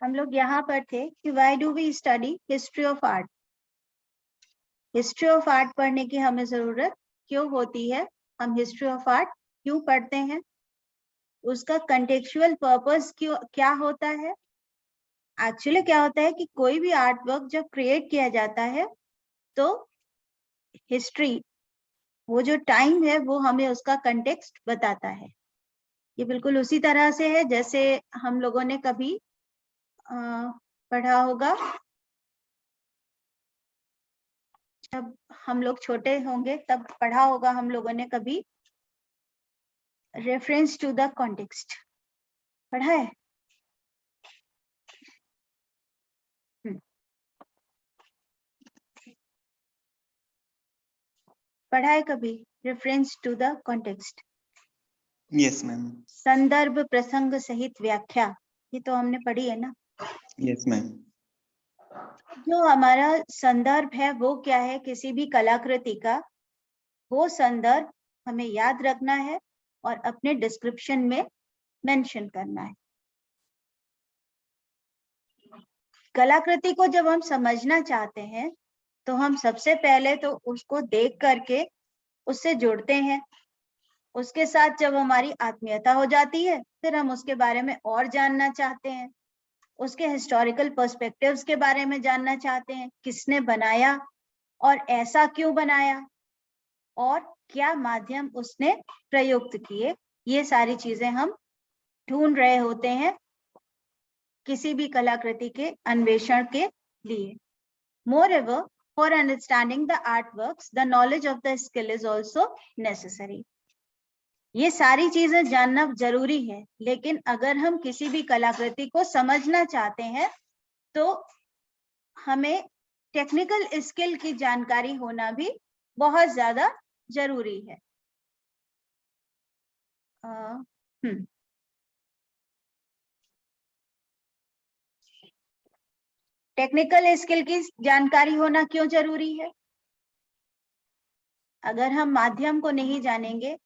हम लोग यहाँ पर थे कि why do we study history of art. History of art पढ़ने की हमें जरूरत क्यों होती है, हम हिस्ट्री ऑफ आर्ट क्यों पढ़ते हैं, उसका कंटेक्चुअल पर्पस क्यों क्या होता है। एक्चुअली क्या होता है कि कोई भी आर्ट वर्क जब क्रिएट किया जाता है तो हिस्ट्री, वो जो टाइम है वो हमें उसका कंटेक्स्ट बताता है। ये बिल्कुल उसी तरह से है जैसे हम लोगों ने कभी पढ़ा होगा, जब हम लोग छोटे होंगे तब पढ़ा होगा हम लोगों ने कभी रेफरेंस टू द कॉन्टेक्स्ट पढ़ा है। पढ़ा है कभी reference to the context? Yes ma'am. संदर्भ प्रसंग सहित व्याख्या, ये तो हमने पढ़ी है ना। Yes ma'am. जो हमारा संदर्भ है वो क्या है, किसी भी कलाकृति का वो संदर्भ हमें याद रखना है और अपने डिस्क्रिप्शन में मेंशन करना है। कलाकृति को जब हम समझना चाहते हैं तो हम सबसे पहले तो उसको देख करके उससे जुड़ते हैं, उसके साथ जब हमारी आत्मीयता हो जाती है फिर हम उसके बारे में और जानना चाहते हैं, उसके हिस्टोरिकल पर्सपेक्टिव्स के बारे में जानना चाहते हैं, किसने बनाया और ऐसा क्यों बनाया और क्या माध्यम उसने प्रयुक्त किए, ये सारी चीजें हम ढूंढ रहे होते हैं किसी भी कलाकृति के अन्वेषण के लिए। Moreover, for understanding the artworks, the knowledge of the skill is also necessary. ये सारी चीजें जानना जरूरी है, लेकिन अगर हम किसी भी कलाकृति को समझना चाहते हैं तो हमें टेक्निकल स्किल की जानकारी होना भी बहुत ज्यादा जरूरी है। टेक्निकल स्किल की जानकारी होना क्यों जरूरी है? अगर हम माध्यम को नहीं जानेंगे,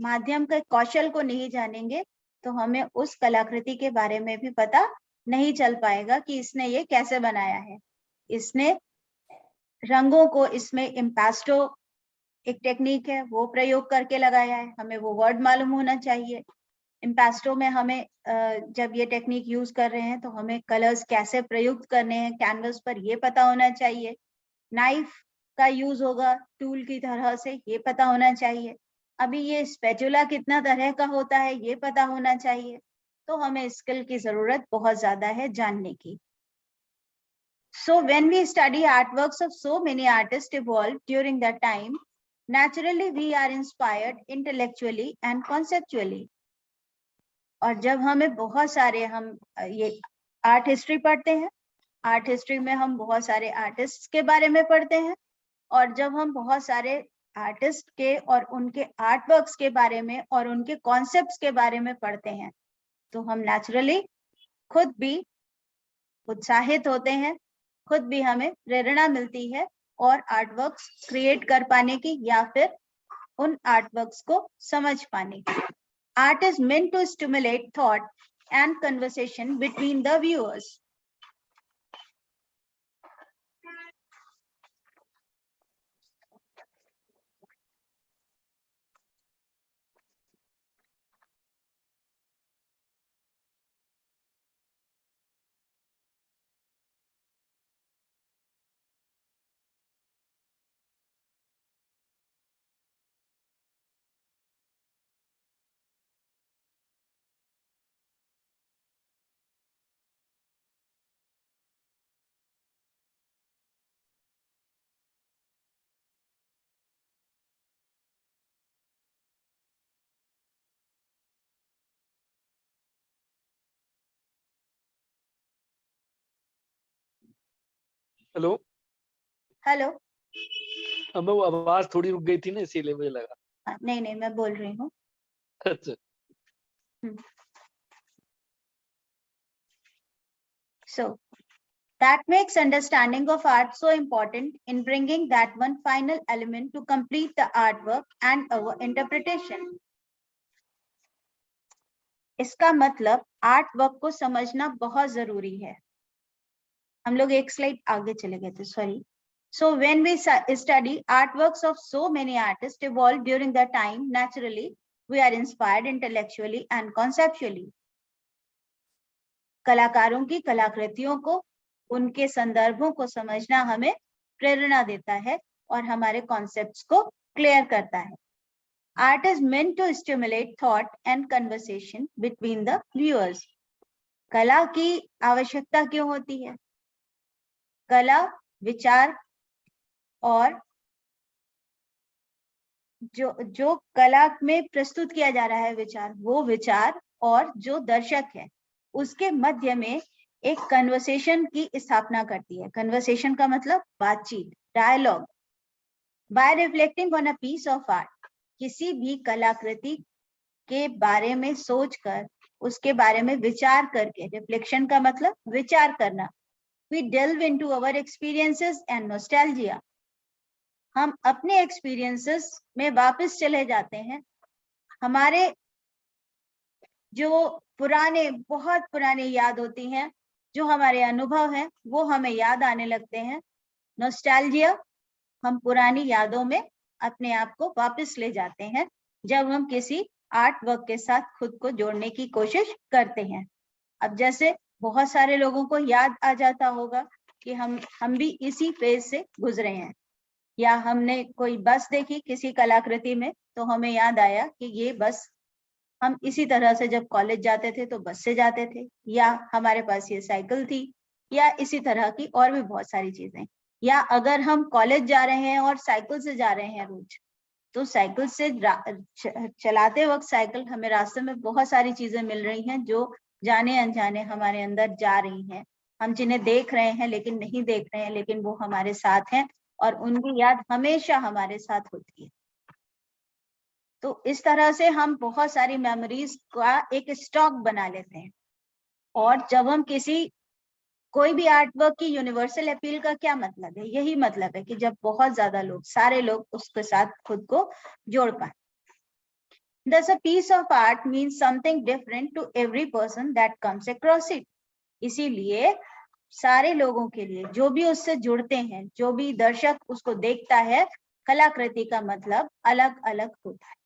माध्यम के कौशल को नहीं जानेंगे तो हमें उस कलाकृति के बारे में भी पता नहीं चल पाएगा कि इसने ये कैसे बनाया है। इसने रंगों को, इसमें इम्पास्टो एक टेक्निक है वो प्रयोग करके लगाया है, हमें वो वर्ड मालूम होना चाहिए। इम्पास्टो में हमें जब ये टेक्निक यूज कर रहे हैं तो हमें कलर्स कैसे प्रयुक्त करने हैं कैनवस पर, ये पता होना चाहिए। नाइफ का यूज होगा टूल की तरह से, ये पता होना चाहिए। अभी ये स्पैचुला कितना तरह का होता है ये पता होना चाहिए। तो हमें स्किल की जरूरत बहुत ज्यादा है जानने की। So when we study artworks of so many artists evolved during that time, naturally we are inspired intellectually and conceptually. और जब हमें बहुत सारे, हम ये आर्ट हिस्ट्री पढ़ते हैं, आर्ट हिस्ट्री में हम बहुत सारे आर्टिस्ट के बारे में पढ़ते हैं, और जब हम बहुत सारे आर्टिस्ट के और उनके आर्ट वर्क्स के बारे में और उनके कॉन्सेप्ट्स के बारे में पढ़ते हैं तो हम नेचुरली खुद भी उत्साहित होते हैं, खुद भी हमें प्रेरणा मिलती है और आर्ट वर्क्स क्रिएट कर पाने की या फिर उन आर्ट वर्क्स को समझ पाने की। Art is meant to stimulate thought and conversation between the viewers. Hello hello. अब वो आवाज थोड़ी रुक गई थी ना इसीलिए मुझे लगा। नहीं नहीं, मैं बोल रही हूँ। अच्छा। So that makes understanding of art so important in bringing that one final element to complete the artwork and our interpretation. इसका मतलब आर्ट वर्क को समझना बहुत जरूरी है हम लोग एक स्लाइड आगे चले गए थे, sorry. So when we study artworks of so many artists evolved during the time, naturally we are inspired intellectually and conceptually. कलाकारों की कलाकृतियों को, उनके संदर्भों को समझना हमें प्रेरणा देता है और हमारे कॉन्सेप्ट्स को क्लियर करता है. Art is meant to stimulate thought and conversation between the viewers. कला की आवश्यकता क्यों होती है? कला विचार और जो कला में प्रस्तुत किया जा रहा है विचार, वो विचार और जो दर्शक है उसके मध्य में एक कन्वर्सेशन की स्थापना करती है. कन्वर्सेशन का मतलब बातचीत, dialogue. By reflecting on a piece of art, किसी भी कलाकृति के बारे में सोचकर, उसके बारे में विचार करके, रिफ्लेक्शन का मतलब विचार करना. We delve into our experiences and nostalgia. हम अपने एक्सपीरियंसेस में वापस चले जाते हैं. हमारे जो पुराने, बहुत पुराने याद होती हैं, जो हमारे अनुभव हैं, वो हमें याद आने लगते हैं. नॉस्टैल्जिया, हम पुरानी यादों में अपने आप को वापस ले जाते हैं जब हम किसी आर्ट वर्क के साथ खुद को जोड़ने की कोशिश करते हैं. अब जैसे बहुत सारे लोगों को याद आ जाता होगा कि हम भी इसी फेज से गुजरे हैं, या हमने कोई बस देखी किसी कलाकृति में तो हमें याद आया कि ये बस हम इसी तरह से जब कॉलेज जाते थे तो बस से जाते थे, या हमारे पास ये साइकिल थी, या इसी तरह की और भी बहुत सारी चीजें. या अगर हम कॉलेज जा रहे हैं और साइकिल से जा रहे हैं रोज, तो साइकिल से चलाते वक्त साइकिल हमें रास्ते में बहुत सारी चीजें मिल रही हैं जो जाने अनजाने हमारे अंदर जा रही हैं. हम जिन्हें देख रहे हैं लेकिन नहीं देख रहे हैं, लेकिन वो हमारे साथ हैं और उनकी याद हमेशा हमारे साथ होती है. तो इस तरह से हम बहुत सारी मेमोरीज का एक स्टॉक बना लेते हैं. और जब हम कोई भी आर्ट वर्क की यूनिवर्सल अपील का क्या मतलब है? यही मतलब है कि जब बहुत ज्यादा लोग, सारे लोग उसके साथ खुद को जोड़ पाए. Thus a piece of art means something different to every person that comes across it. इसीलिए सारे लोगों के लिए, जो भी उससे जुड़ते हैं, जो भी दर्शक उसको देखता है, कलाकृति का मतलब अलग अलग होता है.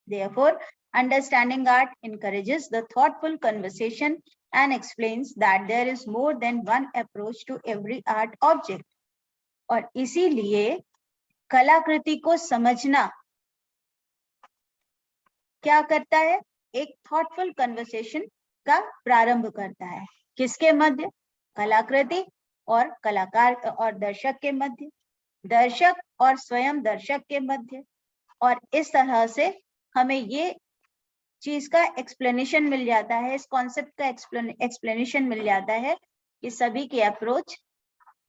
Therefore, understanding art encourages the thoughtful conversation and explains that there is more than one approach to every art object. और इसीलिए कलाकृति को समझना क्या करता है? एक थॉटफुल कन्वर्सेशन का प्रारंभ करता है. किसके मध्य? कलाकृति और कलाकार और दर्शक के मध्य, दर्शक और स्वयं दर्शक के मध्य. और इस तरह से हमें ये चीज का एक्सप्लेनेशन मिल जाता है, इस कॉन्सेप्ट का एक्सप्लेनेशन मिल जाता है कि सभी की अप्रोच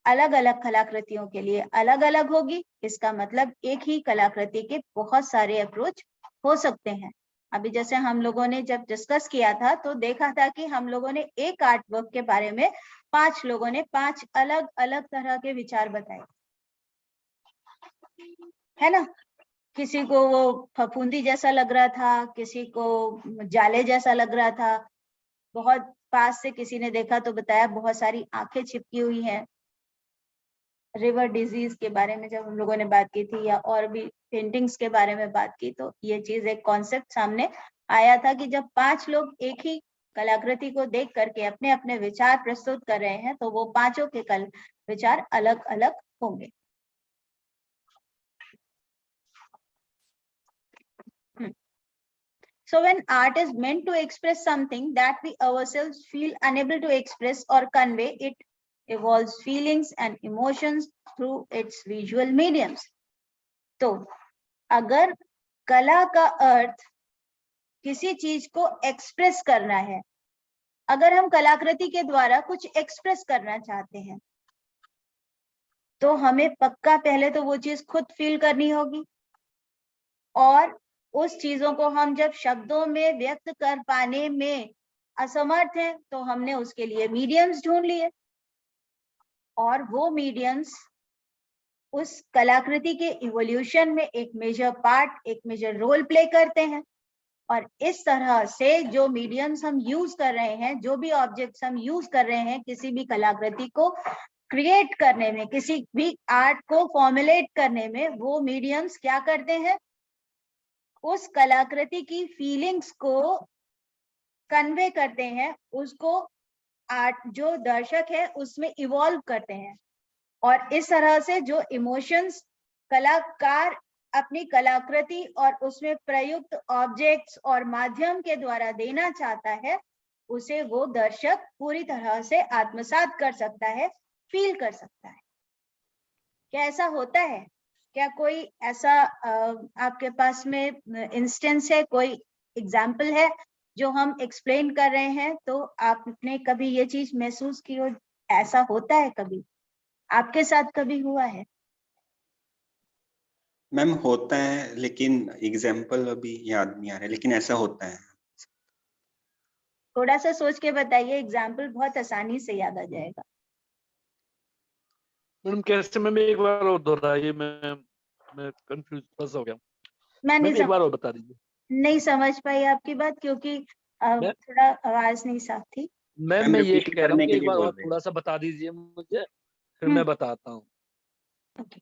अलग अलग कलाकृतियों के लिए अलग अलग होगी. इसका मतलब एक ही कलाकृति के बहुत सारे अप्रोच हो सकते हैं. अभी जैसे हम लोगों ने जब डिस्कस किया था तो देखा था कि हम लोगों ने एक आर्ट वर्क के बारे में 5 लोगों ने 5 अलग अलग तरह के विचार बताए, है ना. किसी को वो फफूंदी जैसा लग रहा था, किसी को जाले जैसा लग रहा था, बहुत पास से किसी ने देखा तो बताया बहुत सारी आंखें चिपकी हुई हैं. रिवर डिजीज के बारे में जब हम लोगों ने बात की थी, या और भी पेंटिंग्स के बारे में बात की, तो ये चीज एक कॉन्सेप्ट सामने आया था कि जब 5 लोग एक ही कलाकृति को देख करके अपने अपने विचार प्रस्तुत कर रहे हैं तो वो पांचों के विचार अलग अलग होंगे. So when art is meant to express something that we ourselves feel unable to express or convey, it evolves feelings and emotions through its visual mediums. तो अगर कला का अर्थ किसी चीज को एक्सप्रेस करना है, अगर हम कलाकृति के द्वारा कुछ एक्सप्रेस करना चाहते हैं, तो हमें पक्का पहले तो वो चीज खुद फील करनी होगी. और उस चीजों को हम जब शब्दों में व्यक्त कर पाने में असमर्थ हैं तो हमने उसके लिए मीडियम्स ढूंढ लिए. और वो मीडियम्स उस कलाकृति के इवोल्यूशन में एक मेजर पार्ट, एक मेजर रोल प्ले करते हैं. और इस तरह से जो मीडियम्स हम यूज कर रहे हैं, जो भी ऑब्जेक्ट्स हम यूज कर रहे हैं किसी भी कलाकृति को क्रिएट करने में, किसी भी आर्ट को फॉर्मुलेट करने में, वो मीडियम्स क्या करते हैं, उस कलाकृति की फीलिंग्स को कन्वे करते हैं, उसको आर्ट जो दर्शक है उसमें इवॉल्व करते हैं। और इस तरह से जो इमोशंस कलाकार अपनी कलाकृति और उसमें प्रयुक्त ऑब्जेक्ट्स और माध्यम के द्वारा देना चाहता है, उसे वो दर्शक पूरी तरह से आत्मसात कर सकता है, फील कर सकता है। क्या ऐसा होता है? क्या कोई ऐसा आपके पास में इंस्टेंस है, कोई एग्जाम्पल है जो हम एक्सप्लेन कर रहे हैं तो आपने कभी ये चीज महसूस की हो? ऐसा होता है कभी आपके साथ, कभी हुआ है? मैम होता है, लेकिन एग्जाम्पल अभी याद नहीं आ रहा है, लेकिन ऐसा होता है। थोड़ा सा सोच के बताइए, एग्जाम्पल बहुत आसानी से याद आ जाएगा। मैडम कैसे? मैम एक बार और दोहराइए, मैं कंफ्यूज फंस हो गया। मैं मैम एक बार और बता दीजिए। नहीं समझ पाई आपकी बात, क्योंकि थोड़ा आवाज नहीं साफ थी। मैम मैं ये रिपीट कह रहा करने हूँ कि के एक लिए बार बोल और रहे थोड़ा हैं। सा बता दीजिए मुझे, फिर मैं बताता हूँ। ओके।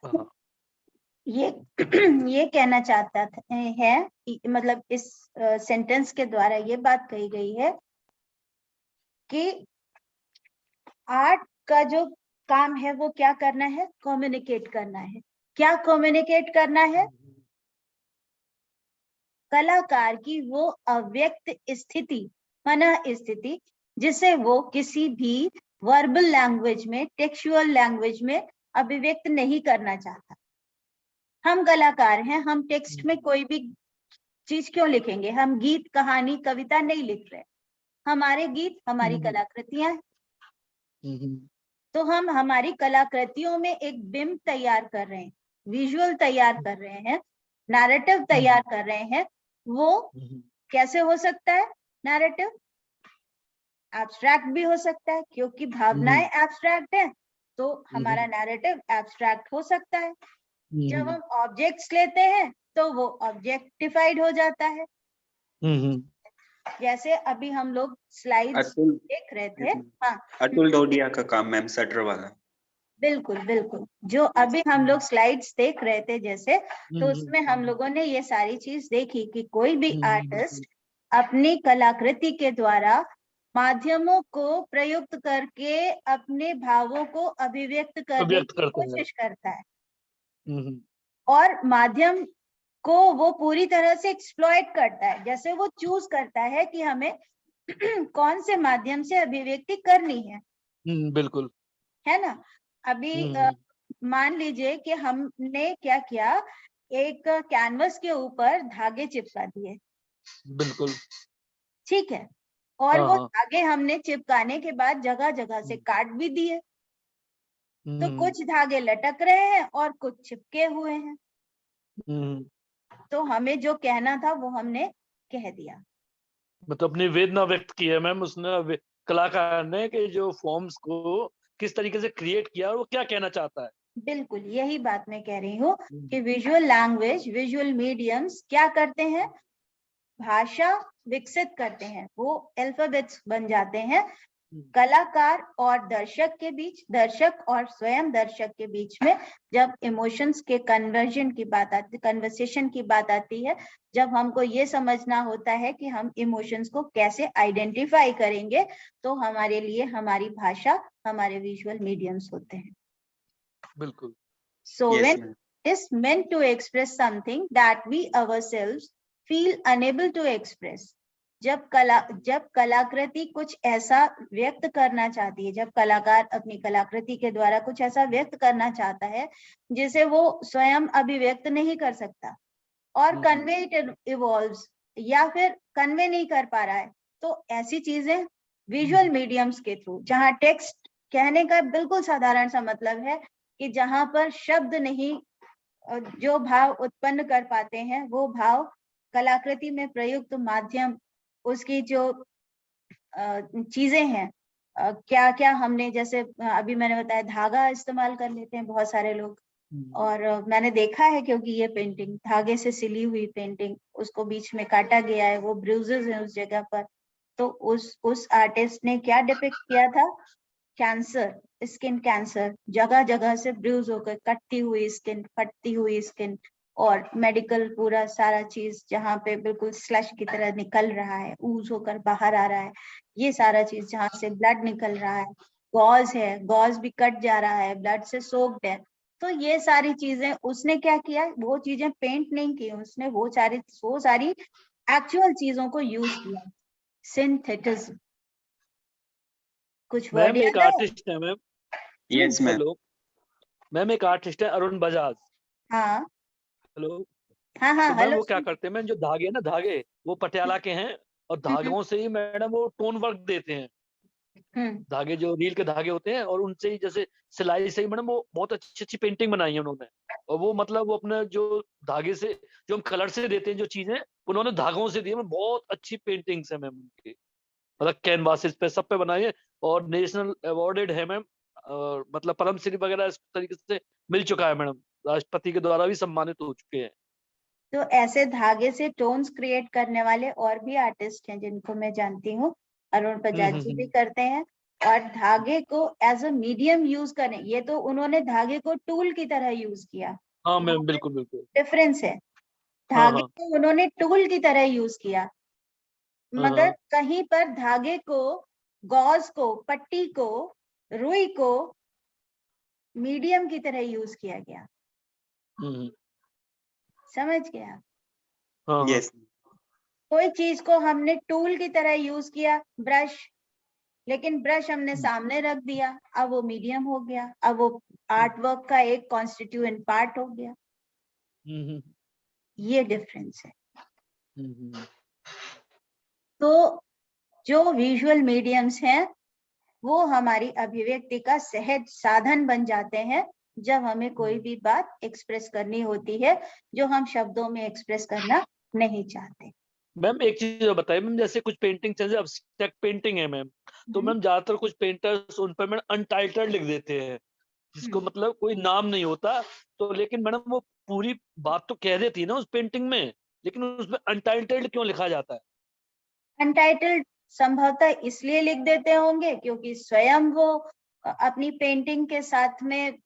हाँ। ये ये कहना चाहता है, मतलब इस सेंटेंस के द्वारा ये बात कही गई है कि आर्ट का जो काम है वो क्या करना है, कम्युनिकेट करना है। क्या कम्युनिकेट करना है? कलाकार की वो अव्यक्त स्थिति, मन स्थिति, जिसे वो किसी भी वर्बल लैंग्वेज में, टेक्सुअल लैंग्वेज में अभिव्यक्त नहीं करना चाहता। हम कलाकार हैं, हम टेक्स्ट में कोई भी चीज क्यों लिखेंगे? हम गीत, कहानी, कविता नहीं लिख रहे। हमारे गीत हमारी कलाकृतियां हैं। तो हम हमारी कलाकृतियों में एक बिंब तैयार कर रहे हैं, विजुअल तैयार कर रहे हैं, नैरेटिव तैयार कर रहे हैं। वो कैसे हो सकता है नैरेटिव? एब्स्ट्रैक्ट भी हो सकता है, क्योंकि भावनाएं एब्स्ट्रैक्ट है, तो हमारा नैरेटिव एब्स्ट्रैक्ट हो सकता है। जब हम ऑब्जेक्ट्स लेते हैं तो वो ऑब्जेक्टिफाइड हो जाता है। जैसे अभी हम लोग स्लाइड्स देख रहे थे। हाँ, अतुल ढोडिया का काम मैम, शटर वाला। बिल्कुल बिल्कुल, जो अभी हम लोग स्लाइड्स देख रहे थे जैसे, तो उसमें हम लोगों ने ये सारी चीज देखी कि कोई भी आर्टिस्ट अपनी कलाकृति के द्वारा माध्यमों को प्रयुक्त करके अपने भावों को अभिव्यक्त करने की कोशिश करता है, और माध्यम को वो पूरी तरह से एक्सप्लॉइट करता है। जैसे वो चूज करता है कि हमें कौन से माध्यम से अभिव्यक्ति करनी है। बिल्कुल, है ना? अभी मान लीजिए कि हमने क्या किया, एक कैनवस के ऊपर धागे चिपका दिए। बिल्कुल, ठीक है, और वो धागे हमने चिपकाने के बाद जगह जगह से काट भी दिए। तो कुछ धागे लटक रहे हैं और कुछ चिपके हुए हैं। तो हमें जो कहना था वो हमने कह दिया। मतलब अपनी वेदना व्यक्त की है मैम उसने, कलाकार ने, कि जो फॉर्म्स को किस तरीके से क्रिएट किया और वो क्या कहना चाहता है। बिल्कुल यही बात मैं कह रही हूँ कि विजुअल लैंग्वेज, विजुअल मीडियम्स क्या करते हैं? भाषा विकसित करते हैं, वो अल्फाबेट्स बन जाते हैं। कलाकार और दर्शक के बीच, दर्शक और स्वयं दर्शक के बीच में जब इमोशंस के कन्वर्जन की बात आती, कन्वर्सेशन की बात आती है, जब हमको ये समझना होता है कि हम इमोशंस को कैसे आइडेंटिफाई करेंगे, तो हमारे लिए हमारी भाषा, हमारे विजुअल मीडियम्स होते हैं। बिल्कुल। So when it is meant to express something that we ourselves feel unable to express, जब कलाकृति कुछ ऐसा व्यक्त करना चाहती है, जब कलाकार अपनी कलाकृति के द्वारा कुछ ऐसा व्यक्त करना चाहता है जिसे वो स्वयं अभिव्यक्त नहीं कर सकता, और कन्वे इट इवॉल्व्स, या फिर कन्वे नहीं कर पा रहा है, तो ऐसी चीजें विजुअल मीडियम्स के थ्रू, जहाँ टेक्स्ट कहने का बिल्कुल साधारण सा मतलब है कि जहां पर शब्द नहीं जो भाव उत्पन्न कर पाते हैं, वो भाव कलाकृति में प्रयुक्त माध्यम, उसकी जो चीजें हैं, क्या क्या हमने, जैसे अभी मैंने बताया धागा इस्तेमाल कर लेते हैं बहुत सारे लोग, और मैंने देखा है, क्योंकि ये पेंटिंग धागे से सिली हुई पेंटिंग, उसको बीच में काटा गया है, वो ब्रूजेस हैं उस जगह पर। तो उस आर्टिस्ट ने क्या डिपिक्ट किया था? कैंसर, स्किन कैंसर, जगह जगह से ब्रूज होकर कटती हुई स्किन, फटती हुई स्किन, और मेडिकल पूरा सारा चीज जहाँ पे बिल्कुल स्लश की तरह निकल रहा है, ऊज होकर बाहर आ रहा है, ये सारा चीज जहाँ से ब्लड निकल रहा है, गॉज है, गॉज भी कट जा रहा है, ब्लड से सोक्ड है। तो ये सारी चीजें उसने क्या किया, वो चीजें पेंट नहीं की, उसने वो सारी एक्चुअल चीजों को यूज किया, सिंथेटिज्म। कुछ वर्ड मैम एक याद है? आर्टिस्ट है ma'am. Yes ma'am. Hello ma'am, एक आर्टिस्ट है अरुण बजाज। हाँ हेलो। हाँ हाँ, तो मैम हेलो। वो क्या करते हैं मैम, जो धागे हैं ना, धागे वो पटियाला के हैं, और धागों से ही मैडम वो टोन वर्क देते हैं। हम्म धागे जो रील के धागे होते हैं, और उनसे ही जैसे सिलाई से ही मैडम वो बहुत अच्छी अच्छी पेंटिंग बनाई है उन्होंने। और वो मतलब वो अपने जो धागे से, जो हम कलर से देते हैं जो चीजें, उन्होंने धागों से दी है। बहुत अच्छी पेंटिंग्स है मैम उनकी, मतलब कैनवासेस पे सब पे बनाई है, और नेशनल अवार्डेड है मैम। और मतलब पद्मश्री वगैरह इस तरीके से मिल चुका है मैडम, राष्ट्रपति के द्वारा भी सम्मानित हो चुके हैं। तो ऐसे धागे से टोन्स क्रिएट करने वाले और भी आर्टिस्ट हैं जिनको मैं जानती हूँ, अरुण बजाज जी भी करते हैं। और धागे को एज अ मीडियम यूज करें, ये तो उन्होंने धागे को टूल की तरह यूज किया, हाँ मैम, बिल्कुल बिल्कुल। डिफरेंस है। हाँ धागे हाँ को उन्होंने टूल की तरह यूज किया, हाँ मगर हाँ। कहीं पर धागे को, गॉज को, पट्टी को, रुई को मीडियम की तरह यूज किया गया। हम्म, समझ गया? हाँ हाँ। यस। कोई चीज को हमने टूल की तरह यूज किया, ब्रश, लेकिन ब्रश हमने सामने रख दिया, अब वो मीडियम हो गया, अब वो आर्ट वर्क का एक कॉन्स्टिट्यूएंट पार्ट हो गया। हम्म, ये डिफरेंस है। हम्म। तो जो विजुअल मीडियम्स हैं वो हमारी अभिव्यक्ति का सहज साधन बन जाते हैं, जब हमें कोई भी बात एक्सप्रेस करनी होती है जो हम शब्दों में एक्सप्रेस करना नहीं चाहते। मैम एक चीज और बताइए मैम, जैसे कुछ पेंटिंग जैसे अब्स्ट्रैक्ट पेंटिंग है मैम, तो मैम ज्यादातर कुछ पेंटर्स उन पर मैम अनटाइटल्ड लिख देते हैं, जिसको मतलब कोई नाम नहीं होता। तो लेकिन मैडम वो पूरी बात तो कह देती है ना उस पेंटिंग में, लेकिन उसमें अनटाइटल्ड क्यों लिखा जाता है? अनटाइटल्ड संभवतः इसलिए लिख देते होंगे क्योंकि स्वयं वो अपनी पेंटिंग के साथ में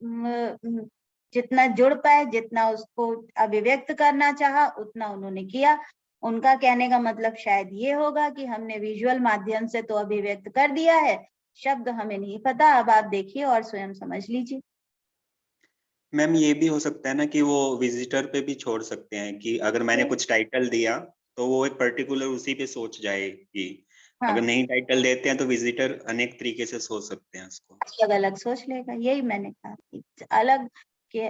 जितना जुड़ पाए, जितना उसको अभिव्यक्त करना चाहा, उतना उन्होंने किया। उनका कहने का मतलब शायद ये होगा कि हमने विजुअल माध्यम से तो अभिव्यक्त कर दिया है, शब्द हमें नहीं पता, अब आप देखिए और स्वयं समझ लीजिए। मैम ये भी हो सकता है ना कि वो विजिटर पे भी छोड़ सकते हैं कि अगर मैंने कुछ टाइटल दिया तो वो एक पर्टिकुलर उसी पे सोच जाए कि हाँ, अगर नहीं टाइटल देते हैं तो विजिटर अनेक तरीके से सोच सकते हैं उसको। अलग अलग सोच लेगा, यही मैंने कहा कि अलग के।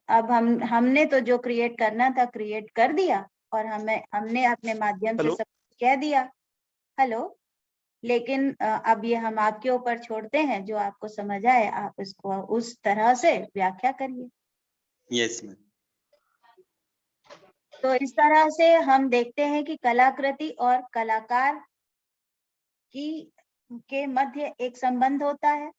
अब हमने तो जो क्रिएट करना था क्रिएट कर दिया, और हमने अपने माध्यम से हेलो। सब कह दिया। हेलो। लेकिन अब ये हम आपके ऊपर छोड़ते हैं, जो आपको समझ आए आप इसको उस तरह से व्याख्या करिए। Yes ma'am. तो इस तरह से हम देखते हैं कि कलाकृति और कलाकार की के मध्य एक संबंध होता है।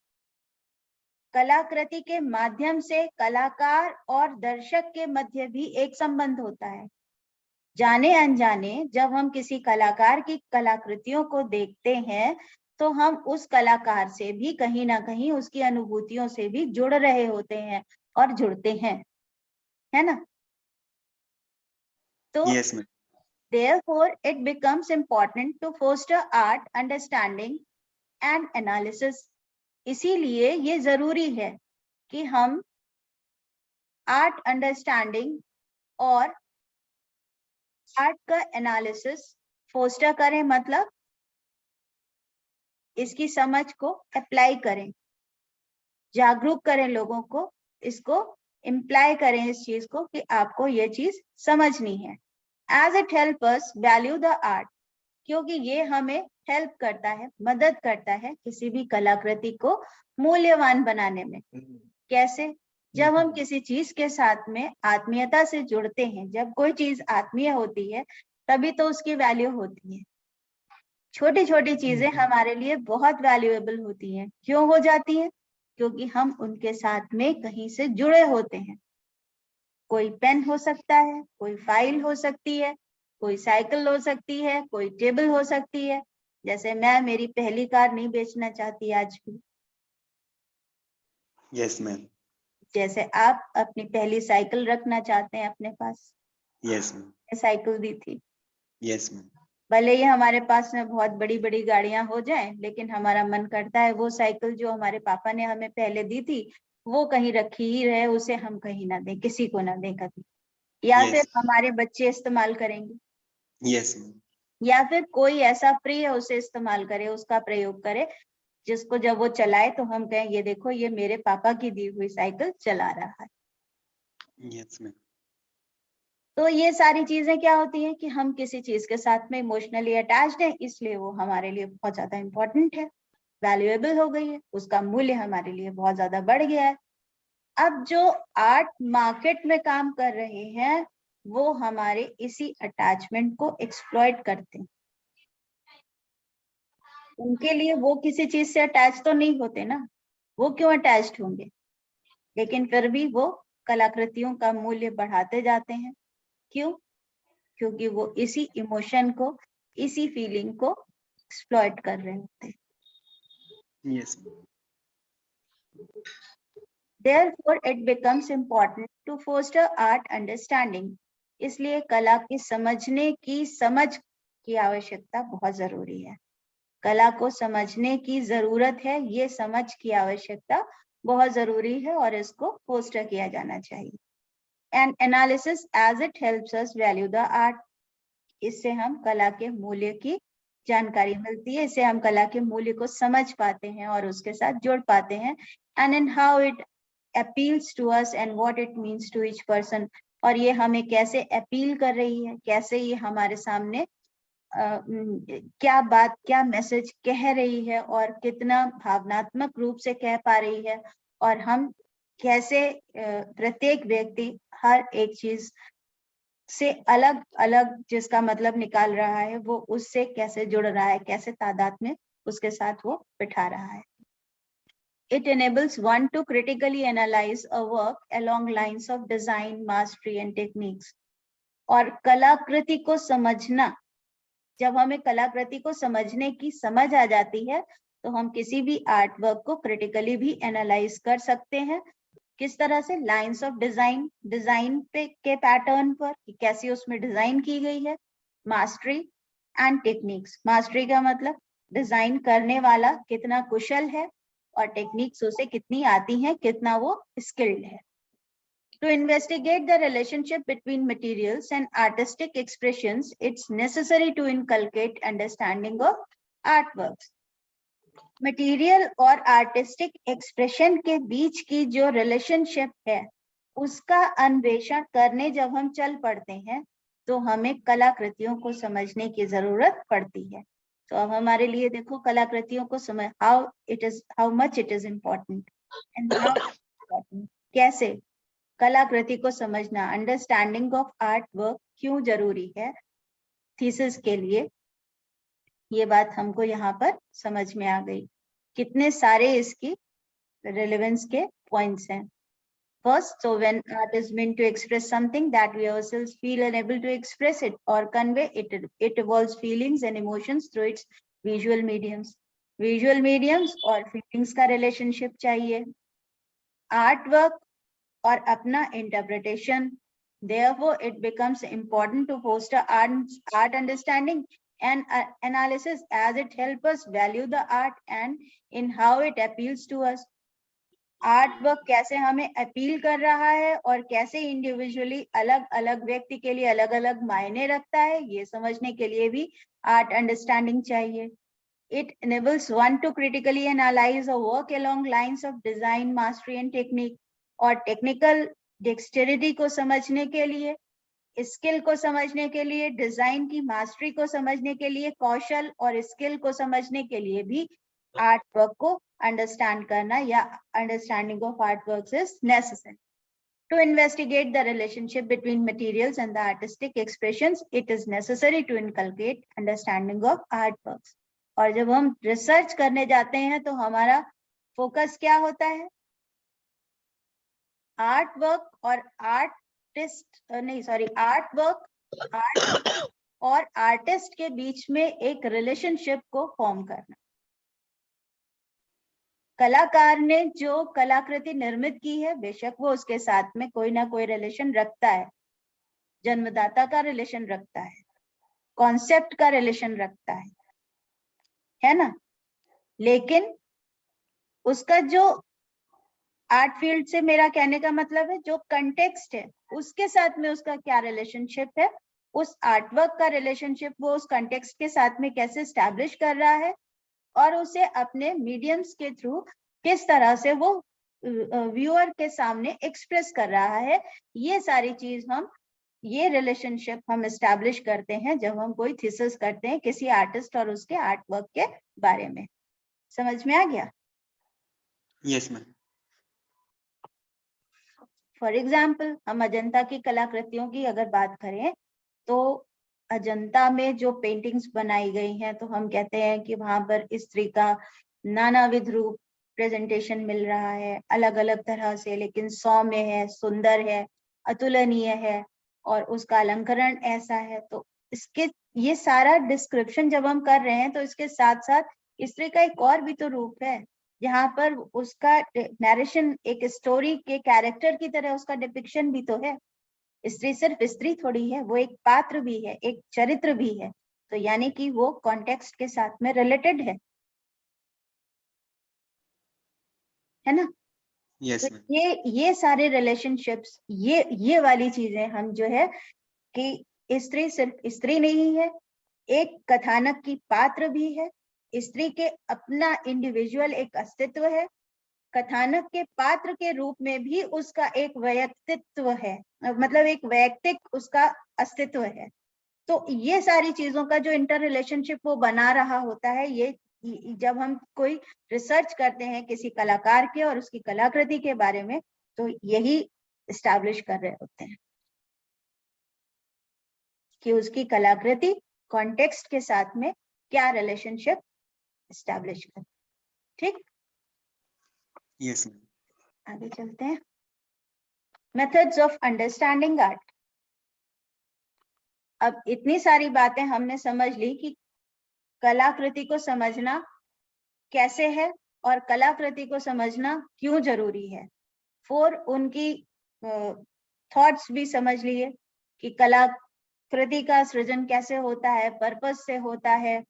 कलाकृति के माध्यम से कलाकार और दर्शक के मध्य भी एक संबंध होता है। जाने अनजाने जब हम किसी कलाकार की कलाकृतियों को देखते हैं तो हम उस कलाकार से भी कहीं ना कहीं उसकी अनुभूतियों से भी जुड़ रहे होते हैं और जुड़ते हैं, है ना? तो yes ma'am. therefore it becomes important to foster art understanding and analysis। इसीलिए ये जरूरी है कि हम आर्ट अंडरस्टैंडिंग और आर्ट का एनालिसिस फोस्टर करें, मतलब इसकी समझ को अप्लाई करें, जागरूक करें लोगों को, इसको इम्प्लाई करें इस चीज को कि आपको ये चीज समझनी है। As it help us value the art, क्योंकि ये हमें हेल्प करता है, मदद करता है किसी भी कलाकृति को मूल्यवान बनाने में। कैसे? जब हम किसी चीज के साथ में आत्मीयता से जुड़ते हैं, जब कोई चीज आत्मीय होती है तभी तो उसकी वैल्यू होती है। छोटी छोटी चीजें हमारे लिए बहुत वैल्यूएबल होती हैं। क्यों हो जाती हैं? क्योंकि हम उनके साथ में कहीं से जुड़े होते हैं। कोई पेन हो सकता है, कोई फाइल हो सकती है, कोई साइकिल हो सकती है, कोई टेबल हो सकती है। जैसे मैं मेरी पहली कार नहीं बेचना चाहती आज भी, यस मैम। जैसे आप अपनी पहली साइकिल रखना चाहते हैं अपने पास। Yes ma'am. मैं साइकिल दी थी, यस मैम। भले ही हमारे पास में बहुत बड़ी बड़ी गाड़ियां हो जाएं, लेकिन हमारा मन करता है वो साइकिल जो हमारे पापा ने हमें पहले दी थी वो कहीं रखी ही रहे, उसे हम कहीं ना दें, किसी को ना दें कभी, या फिर यस। हमारे बच्चे इस्तेमाल करेंगे, यस मैम। या फिर कोई ऐसा प्रिय उसे इस्तेमाल करे, उसका प्रयोग करे, जिसको जब वो चलाए तो हम कहें ये देखो ये मेरे पापा की दी हुई साइकिल चला रहा है। Yes ma'am. तो ये सारी चीजें क्या होती हैं कि हम किसी चीज के साथ में इमोशनली अटैच्ड हैं, इसलिए वो हमारे लिए बहुत ज्यादा इंपॉर्टेंट है, वैल्यूएबल हो गई है, उसका मूल्य हमारे लिए बहुत ज्यादा बढ़ गया है। अब जो आर्ट मार्केट में काम कर रहे हैं वो हमारे इसी अटैचमेंट को एक्सप्लॉइट करते हैं। उनके लिए वो किसी चीज से अटैच तो नहीं होते ना, वो क्यों अटैच्ड होंगे, लेकिन फिर भी वो कलाकृतियों का मूल्य बढ़ाते जाते हैं। क्यों? क्योंकि वो इसी इमोशन को, इसी फीलिंग को एक्सप्लॉइट कर रहे होते हैं। Yes ma'am. Therefore, it becomes important to foster art understanding. इसलिए कला की समझने की समझ की आवश्यकता बहुत जरूरी है। कला को समझने की जरूरत है, ये समझ की आवश्यकता बहुत जरूरी है और इसको फोस्टर किया जाना चाहिए। And analysis as it helps us value the art. इससे हम कला के मूल्य की जानकारी मिलती है, इससे हम कला के मूल्य को समझ पाते हैं और उसके साथ जुड़ पाते हैं। And in how it appeals to us and what it means to each person. और ये हमें कैसे अपील कर रही है, कैसे ये हमारे सामने क्या बात, क्या मैसेज कह रही है और कितना भावनात्मक रूप से कह पा रही है, और हम कैसे प्रत्येक व्यक्ति हर एक चीज से अलग अलग जिसका मतलब निकाल रहा है वो उससे कैसे जुड़ रहा है, कैसे तादाद में उसके साथ वो बिठा रहा है। It enables one to critically analyze a work along lines of design, mastery and techniques. और कलाकृति को समझना, जब हमें कलाकृति को समझने की समझ आ जाती है तो हम किसी भी आर्ट वर्क को क्रिटिकली भी एनालाइज कर सकते हैं। किस तरह से? लाइंस ऑफ डिजाइन, डिजाइन पे के पैटर्न पर कि कैसी उसमें डिजाइन की गई है, मास्टरी एंड टेक्निक्स। मास्टरी का मतलब डिजाइन करने वाला कितना कुशल है और टेक्निक्स उसे कितनी आती हैं, कितना वो स्किल्ड है। To investigate the relationship between materials and artistic expressions, it's necessary to inculcate understanding of artworks. Material और आर्टिस्टिक एक्सप्रेशन के बीच की जो रिलेशनशिप है उसका अन्वेषण करने जब हम चल पड़ते हैं तो हमें कलाकृतियों को समझने की जरूरत पड़ती है। तो अब हमारे लिए देखो कलाकृतियों को समझ, how much it is important and how important, कैसे कलाकृति को समझना, अंडरस्टैंडिंग ऑफ आर्ट वर्क क्यों जरूरी है थीसिस के लिए, ये बात हमको यहाँ पर समझ में आ गई। कितने सारे इसकी रेलेवेंस के पॉइंट्स हैं। First, so when art is meant to express something that we ourselves feel unable to express it or convey, it evolves feelings and emotions through its visual mediums. Visual mediums और feelings का relationship चाहिए, art work और अपना interpretation. Therefore, it becomes important to foster art understanding and analysis as it helps us value the art and in how it appeals to us. Art work कैसे हमें appeal कर रहा है और कैसे इंडिविजुअली अलग अलग व्यक्ति के लिए अलग अलग मायने रखता है, ये समझने के लिए भी आर्ट अंडरस्टैंडिंग चाहिए। It enables one to critically analyze a work along lines of design, mastery and technique. और टेक्निकल डेक्सटेरिटी को समझने के लिए, स्किल को समझने के लिए, डिजाइन की मास्टरी को समझने के लिए, कौशल और स्किल को समझने के लिए भी आर्ट वर्क को अंडरस्टैंड करना या understanding of art works is necessary. To investigate the relationship between materials and the artistic expressions, it is necessary to inculcate understanding of artworks. और जब हम रिसर्च करने जाते हैं तो हमारा फोकस क्या होता है? आर्ट वर्क और आर्ट आर्ट और आर्टिस्ट के बीच में एक रिलेशनशिप को फॉर्म करना। कलाकार ने जो कलाकृति निर्मित की है, बेशक वो उसके साथ में कोई ना कोई रिलेशन रखता है, जन्मदाता का रिलेशन रखता है, कॉन्सेप्ट का रिलेशन रखता है ना, लेकिन उसका जो आर्ट फील्ड से मेरा कहने का मतलब है जो कंटेक्स्ट है उसके साथ में उसका क्या रिलेशनशिप है, उस आर्टवर्क का रिलेशनशिप वो उस कंटेक्स्ट के साथ में कैसे स्टैब्लिश कर रहा है और उसे अपने मीडियम्स के थ्रू किस तरह से वो व्यूअर के सामने एक्सप्रेस कर रहा है। ये सारी चीज ये रिलेशनशिप हम एस्टैब्लिश करते हैं जब हम कोई थीसिस करते हैं किसी आर्टिस्ट और उसके आर्टवर्क के बारे में। समझ में आ गया? Yes ma'am. फॉर एग्जाम्पल हम अजंता की कलाकृतियों की अगर बात करें तो अजंता में जो पेंटिंग्स बनाई गई हैं तो हम कहते हैं कि वहां पर स्त्री का नानाविध रूप प्रेजेंटेशन मिल रहा है, अलग अलग तरह से, लेकिन सौम्य है, सुंदर है, अतुलनीय है और उसका अलंकरण ऐसा है। तो इसके ये सारा डिस्क्रिप्शन जब हम कर रहे हैं तो इसके साथ साथ स्त्री का एक और भी तो रूप है जहाँ पर उसका नरेशन एक स्टोरी के कैरेक्टर की तरह उसका डिपिक्शन भी तो है। स्त्री सिर्फ स्त्री थोड़ी है, वो एक पात्र भी है, एक चरित्र भी है, तो यानी कि वो कॉन्टेक्स्ट के साथ में रिलेटेड है ना। यस तो मैम। ये सारे रिलेशनशिप्स, ये वाली चीजें हम जो है कि स्त्री सिर्फ स्त्री नहीं है, एक कथानक की पात्र भी है, स्त्री के अपना इंडिविजुअल एक अस्तित्व है, कथानक के पात्र के रूप में भी उसका एक व्यक्तित्व है, मतलब एक वैयक्तिक उसका अस्तित्व है। तो ये सारी चीजों का जो इंटर रिलेशनशिप वो बना रहा होता है, ये जब हम कोई रिसर्च करते हैं किसी कलाकार के और उसकी कलाकृति के बारे में तो यही एस्टैब्लिश कर रहे होते हैं कि उसकी कलाकृति कॉन्टेक्स्ट के साथ में क्या रिलेशनशिप एस्टैब्लिश कर। ठीक, यस मैम। आगे चलते हैं। Methods of understanding art. अब इतनी सारी बातें हमने समझ ली कि कलाकृति को समझना कैसे है और कलाकृति को समझना क्यों जरूरी है। 4 उनकी थॉट्स भी समझ लिए कि कलाकृति का सृजन कैसे होता है, पर्पस से होता है,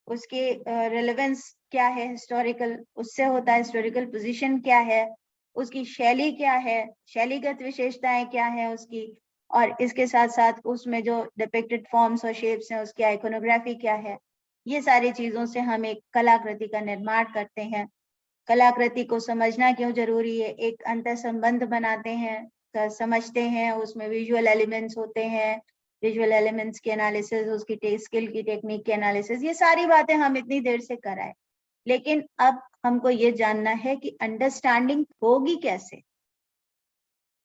उसके रेलेवेंस क्या है, हिस्टोरिकल उससे होता है, हिस्टोरिकल पोजीशन क्या है, उसकी शैली क्या है, शैलीगत विशेषताएं क्या है उसकी, और इसके साथ साथ उसमें जो डिपिक्टेड फॉर्म्स और शेप्स हैं उसकी आइकोनोग्राफी क्या है। ये सारी चीजों से हम एक कलाकृति का निर्माण करते हैं। कलाकृति को समझना क्यों जरूरी है, एक अंतर संबंध बनाते हैं, समझते हैं, उसमें विजुअल एलिमेंट्स होते हैं, विजुअल एलिमेंट्स की एनालिसिस, उसकी स्किल की टेक्निक की एनालिसिस, ये सारी बातें हम इतनी देर से कराए। लेकिन अब हमको ये जानना है कि अंडरस्टैंडिंग होगी कैसे।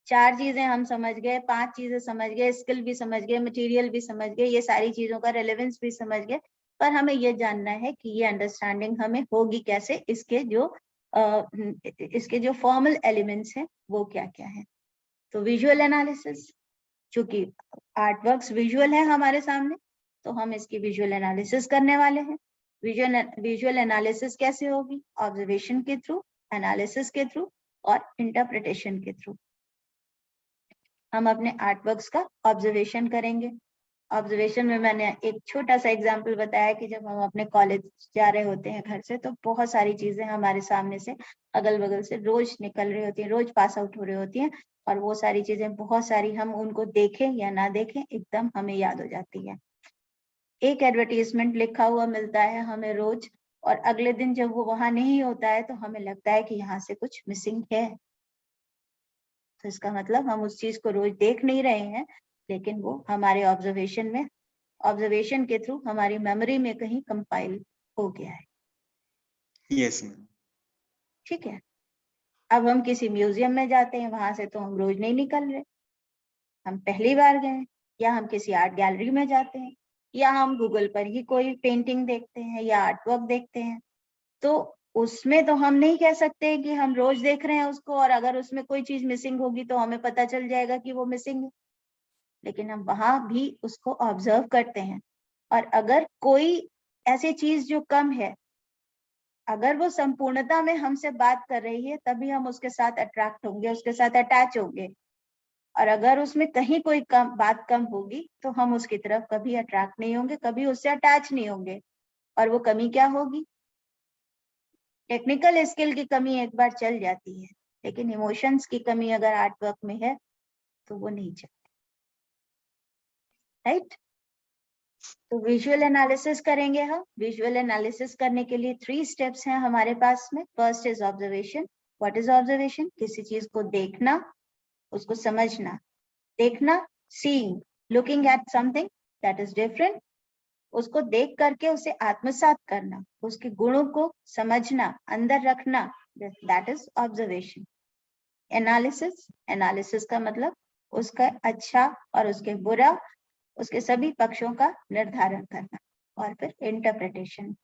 4 चीजें हम समझ गए, 5 चीजें समझ गए, स्किल भी समझ गए, मटेरियल भी समझ गए, ये सारी चीजों का रेलेवेंस भी समझ गए, पर हमें ये जानना है कि ये अंडरस्टैंडिंग हमें होगी कैसे, इसके जो फॉर्मल एलिमेंट्स हैं वो क्या क्या है। तो विजुअल एनालिसिस, चूंकि आर्टवर्क्स विजुअल है हमारे सामने तो हम इसकी विजुअल एनालिसिस करने वाले हैं। विजुअल एनालिसिस कैसे होगी? ऑब्जर्वेशन के थ्रू, एनालिसिस के थ्रू और इंटरप्रिटेशन के थ्रू। हम अपने आर्टवर्क्स का ऑब्जर्वेशन करेंगे। ऑब्जर्वेशन में मैंने एक छोटा सा एग्जांपल बताया कि जब हम अपने कॉलेज जा रहे होते हैं घर से तो बहुत सारी चीजें हमारे सामने से अगल बगल से रोज निकल रही होती हैं, रोज पास आउट हो रही होती हैं, और वो सारी चीजें बहुत सारी हम उनको देखें या ना देखें एकदम हमें याद हो जाती है। एक एडवर्टीजमेंट लिखा हुआ मिलता है हमें रोज, और अगले दिन जब वो वहां नहीं होता है तो हमें लगता है कि यहाँ से कुछ मिसिंग है। तो इसका मतलब हम उस चीज को रोज देख नहीं रहे हैं, लेकिन वो हमारे ऑब्जर्वेशन के थ्रू हमारी मेमोरी में कहीं कंपाइल हो गया है। Yes ma'am. ठीक है, अब हम किसी म्यूजियम में जाते हैं, वहां से तो हम रोज नहीं निकल रहे, हम पहली बार गए, या हम किसी आर्ट गैलरी में जाते हैं, या हम गूगल पर ही कोई पेंटिंग देखते हैं या आर्टवर्क देखते हैं। तो उसमें तो हम नहीं कह सकते कि हम रोज देख रहे हैं उसको और अगर उसमें कोई चीज मिसिंग होगी तो हमें पता चल जाएगा कि वो मिसिंग है, लेकिन हम वहां भी उसको ऑब्जर्व करते हैं। और अगर कोई ऐसी चीज जो कम है, अगर वो संपूर्णता में हमसे बात कर रही है, तभी हम उसके साथ अट्रैक्ट होंगे, उसके साथ अटैच होंगे। और अगर उसमें कहीं कोई बात कम होगी तो हम उसकी तरफ कभी अट्रैक्ट नहीं होंगे, कभी उससे अटैच नहीं होंगे। और वो कमी क्या होगी? टेक्निकल स्किल की कमी एक बार चल जाती है, लेकिन इमोशंस की कमी अगर आर्ट वर्क में है तो वो नहीं चलती, राइट? तो विजुअल एनालिसिस करेंगे हम। विजुअल एनालिसिस करने के लिए 3 स्टेप्स हैं हमारे पास में। First is observation. What is observation? किसी चीज को देखना, उसको समझना। देखना, seeing, looking at something that is different, उसको देख करके उसे आत्मसात करना, उसके गुणों को समझना, अंदर रखना, that is observation. Analysis, analysis का मतलब उसका अच्छा और उसके बुरा, उसके सभी पक्षों का निर्धारण करना। और फिर इंटरप्रिटेशन,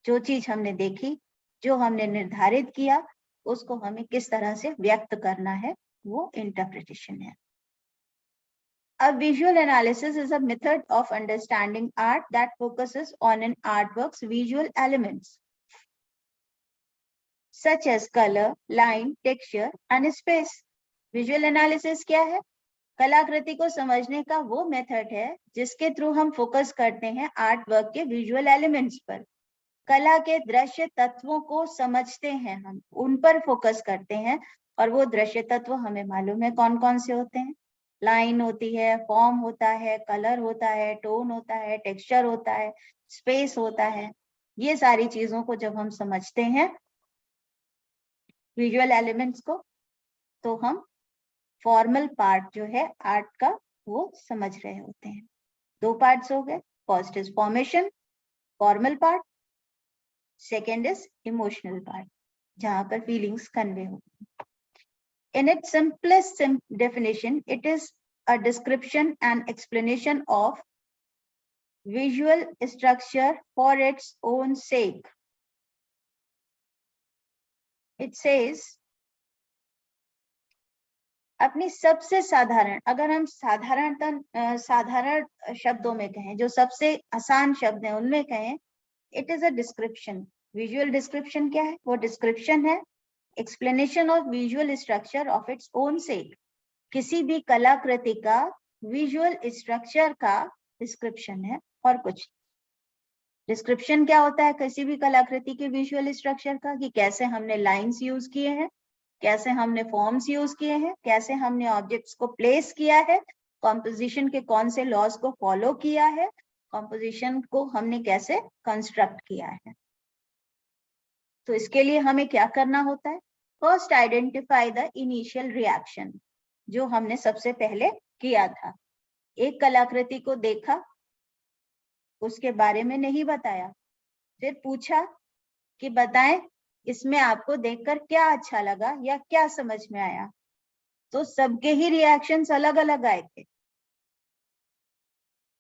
जो चीज हमने देखी, जो हमने निर्धारित किया, उसको हमें किस तरह से व्यक्त करना है, वो इंटरप्रिटेशन है। A visual analysis is a method of understanding art that focuses on an artwork's visual elements, such as color, line, texture, and space. Visual analysis क्या है? कलाकृति को समझने का वो मेथड है जिसके थ्रू हम फोकस करते हैं आर्ट वर्क के विजुअल एलिमेंट्स पर। कला के दृश्य तत्वों को समझते हैं, हम उन पर फोकस करते हैं। और वो दृश्य तत्व हमें मालूम है कौन कौन से होते हैं। लाइन होती है, फॉर्म होता है, कलर होता है, टोन होता है, टेक्सचर होता है, स्पेस होता है। ये सारी चीजों को जब हम समझते हैं विजुअल एलिमेंट्स को, तो हम फॉर्मल पार्ट जो है आर्ट का वो समझ रहे होते हैं। 2 पार्ट्स हो गए। First is formation, formal part. Second is emotional part, जहां पर फीलिंग्स कन्वे हो। In its simplest definition, it is a description and explanation of visual structure for its own sake. It says, अपनी सबसे साधारण, अगर हम साधारण शब्दों में कहें, जो सबसे आसान शब्द है उनमें कहें, it is a description. Visual description क्या है? वो description है, explanation of visual structure of its own sake. किसी भी कलाकृति का विजुअल स्ट्रक्चर का डिस्क्रिप्शन है और कुछ। डिस्क्रिप्शन क्या होता है किसी भी कलाकृति के विजुअल स्ट्रक्चर का? कि कैसे हमने लाइंस यूज किए हैं, कैसे हमने फॉर्म्स यूज किए हैं, कैसे हमने ऑब्जेक्ट्स को प्लेस किया है, कॉम्पोजिशन के कौन से लॉज को फॉलो किया है, कॉम्पोजिशन को हमने कैसे कंस्ट्रक्ट किया है। तो इसके लिए हमें क्या करना होता है? First identify the initial reaction, जो हमने सबसे पहले किया था। एक कलाकृति को देखा, उसके बारे में नहीं बताया, फिर पूछा कि बताएं इसमें आपको देखकर क्या अच्छा लगा या क्या समझ में आया। तो सबके ही रिएक्शंस अलग अलग आए थे,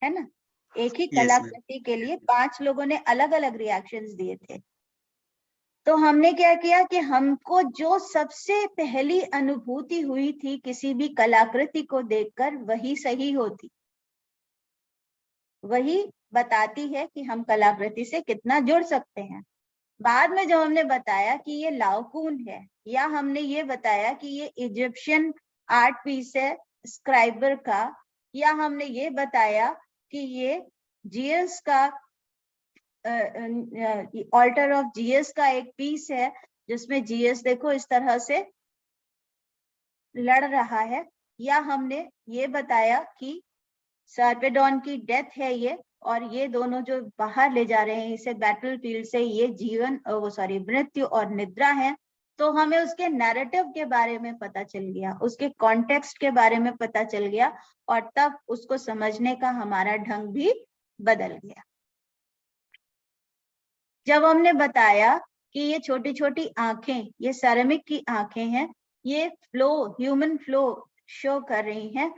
है ना? एक ही कलाकृति के लिए 5 लोगों ने अलग अलग रिएक्शंस दिए थे। तो हमने क्या किया कि हमको जो सबसे पहली अनुभूति हुई थी किसी भी कलाकृति को देखकर, वही सही होती, वही बताती है कि हम कलाकृति से कितना जुड़ सकते हैं। बाद में जब हमने बताया कि ये लाओकून है, या हमने ये बताया कि ये इजिप्शियन आर्ट पीस है स्क्राइबर का, या हमने ये बताया कि ये जीएस का ऑल्टर ऑफ जीएस का एक पीस है, जिसमें जीएस देखो इस तरह से लड़ रहा है, या हमने ये बताया कि सर्पेडॉन की डेथ है ये, और ये दोनों जो बाहर ले जा रहे हैं इसे बैटल फील्ड से, ये जीवन मृत्यु और निद्रा है। तो हमें उसके नैरेटिव के बारे में पता चल गया, उसके कॉन्टेक्स्ट के बारे में पता चल गया, और तब उसको समझने का हमारा ढंग भी बदल गया। जब हमने बताया कि ये छोटी छोटी आंखें, ये सेरेमिक की आंखें हैं, ये फ्लो, ह्यूमन फ्लो शो कर रही हैं,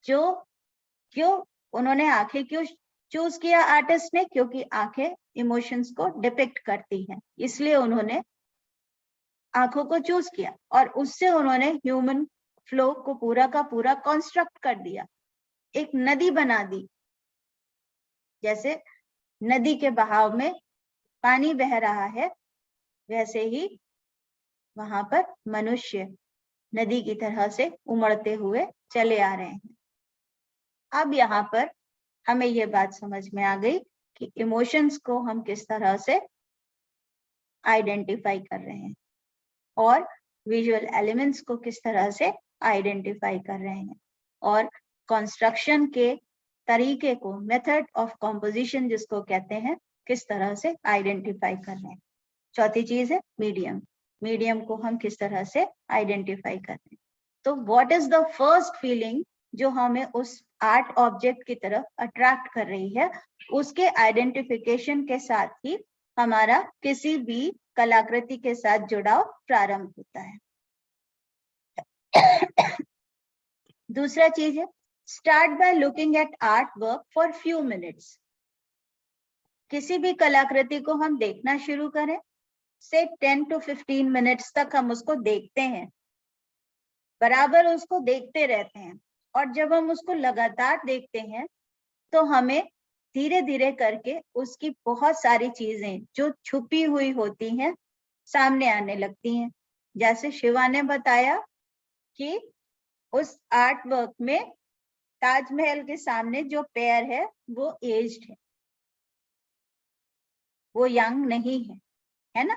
जो क्यों उन्होंने आंखें क्यों चूज किया आर्टिस्ट ने क्योंकि आंखें इमोशंस को डिपिक्ट करती हैं, इसलिए उन्होंने आंखों को चूज किया और उससे उन्होंने ह्यूमन फ्लो को पूरा का पूरा कंस्ट्रक्ट कर दिया, एक नदी बना दी। जैसे नदी के बहाव में पानी बह रहा है, वैसे ही वहां पर मनुष्य नदी की तरह से उमड़ते हुए चले आ रहे हैं। अब यहाँ पर हमें ये बात समझ में आ गई कि इमोशंस को हम किस तरह से आइडेंटिफाई कर रहे हैं और विजुअल एलिमेंट्स को किस तरह से आइडेंटिफाई कर रहे हैं और कंस्ट्रक्शन के तरीके को, मेथड ऑफ कॉम्पोजिशन जिसको कहते हैं, किस तरह से आइडेंटिफाई कर रहे हैं। चौथी चीज है मीडियम। मीडियम को हम किस तरह से आइडेंटिफाई कर रहे हैं। तो what is the first feeling जो हमें उस आर्ट ऑब्जेक्ट की तरफ अट्रैक्ट कर रही है, उसके आइडेंटिफिकेशन के साथ ही हमारा किसी भी कलाकृति के साथ जुड़ाव प्रारंभ होता है। दूसरा चीज है start by looking at art work for few minutes. किसी भी कलाकृति को हम देखना शुरू करें, से 10 to 15 मिनट्स तक हम उसको देखते हैं, बराबर उसको देखते रहते हैं। और जब हम उसको लगातार देखते हैं तो हमें धीरे धीरे करके उसकी बहुत सारी चीजें जो छुपी हुई होती हैं सामने आने लगती हैं। जैसे शिवा ने बताया कि उस आर्ट वर्क में ताजमहल के सामने जो पेयर है वो एज्ड है, वो यंग नहीं है ना।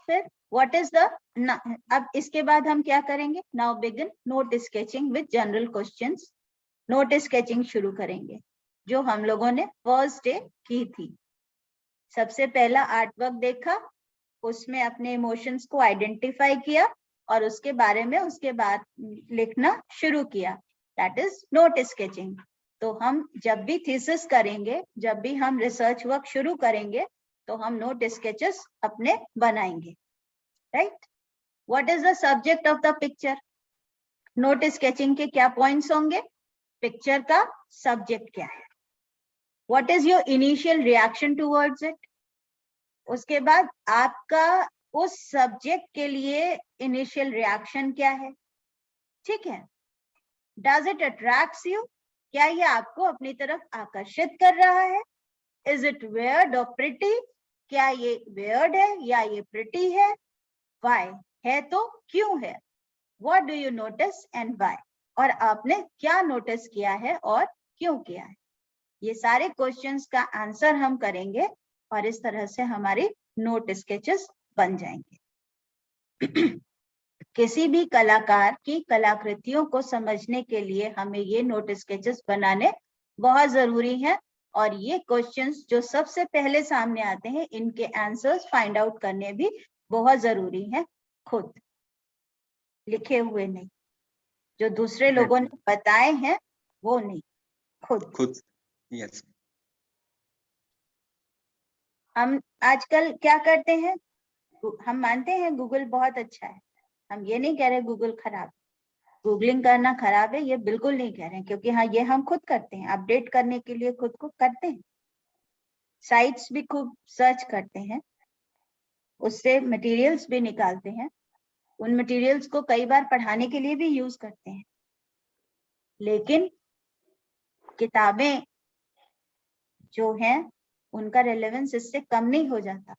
फिर व्हाट इज द, अब इसके बाद हम क्या करेंगे, now begin note sketching with general questions. Note sketching शुरू करेंगे जो हम लोगों ने फर्स्ट डे की थी। सबसे पहला आर्ट वर्क देखा, उसमें अपने इमोशंस को आइडेंटिफाई किया और उसके बारे में उसके बाद लिखना शुरू किया, दैट इज नोट स्केचिंग। तो हम जब भी थीसिस करेंगे, जब भी हम रिसर्च वर्क शुरू करेंगे, तो हम नोट स्केचेस अपने बनाएंगे, right. What is the subject of the picture. Note sketching के क्या पॉइंट्स होंगे, पिक्चर का सब्जेक्ट क्या है, what is your initial reaction towards it, उसके बाद आपका उस सब्जेक्ट के लिए इनिशियल रिएक्शन क्या है, ठीक है। डज इट अट्रैक्ट्स यू, क्या ये आपको अपनी तरफ आकर्षित कर रहा है। इज इट वियर्ड और प्रिटी, क्या ये वियर्ड है या ये प्रिटी है। व्हाई, है तो क्यों है। What do you notice and why, और आपने क्या नोटिस किया है और क्यों किया है। ये सारे क्वेश्चंस का आंसर हम करेंगे और इस तरह से हमारी नोट स्केचेस बन जाएंगे। किसी भी कलाकार की कलाकृतियों को समझने के लिए हमें ये नोट स्केचेस बनाने बहुत जरूरी है और ये क्वेश्चंस जो सबसे पहले सामने आते हैं, इनके आंसर्स फाइंड आउट करने भी बहुत जरूरी है, खुद लिखे हुए नहीं, जो दूसरे लोगों ने बताए हैं वो नहीं, खुद। यस। हम आजकल क्या करते हैं, हम मानते हैं गूगल बहुत अच्छा है, हम ये नहीं कह रहे गूगल खराब, गूगलिंग करना खराब है, ये बिल्कुल नहीं कह रहे हैं, क्योंकि हाँ ये हम खुद करते हैं, अपडेट करने के लिए खुद को करते हैं। साइट्स भी खूब सर्च करते हैं, उससे मटेरियल्स भी निकालते हैं, उन मटेरियल्स को कई बार पढ़ाने के लिए भी यूज करते हैं। लेकिन किताबें जो हैं उनका रेलेवेंस इससे कम नहीं हो जाता।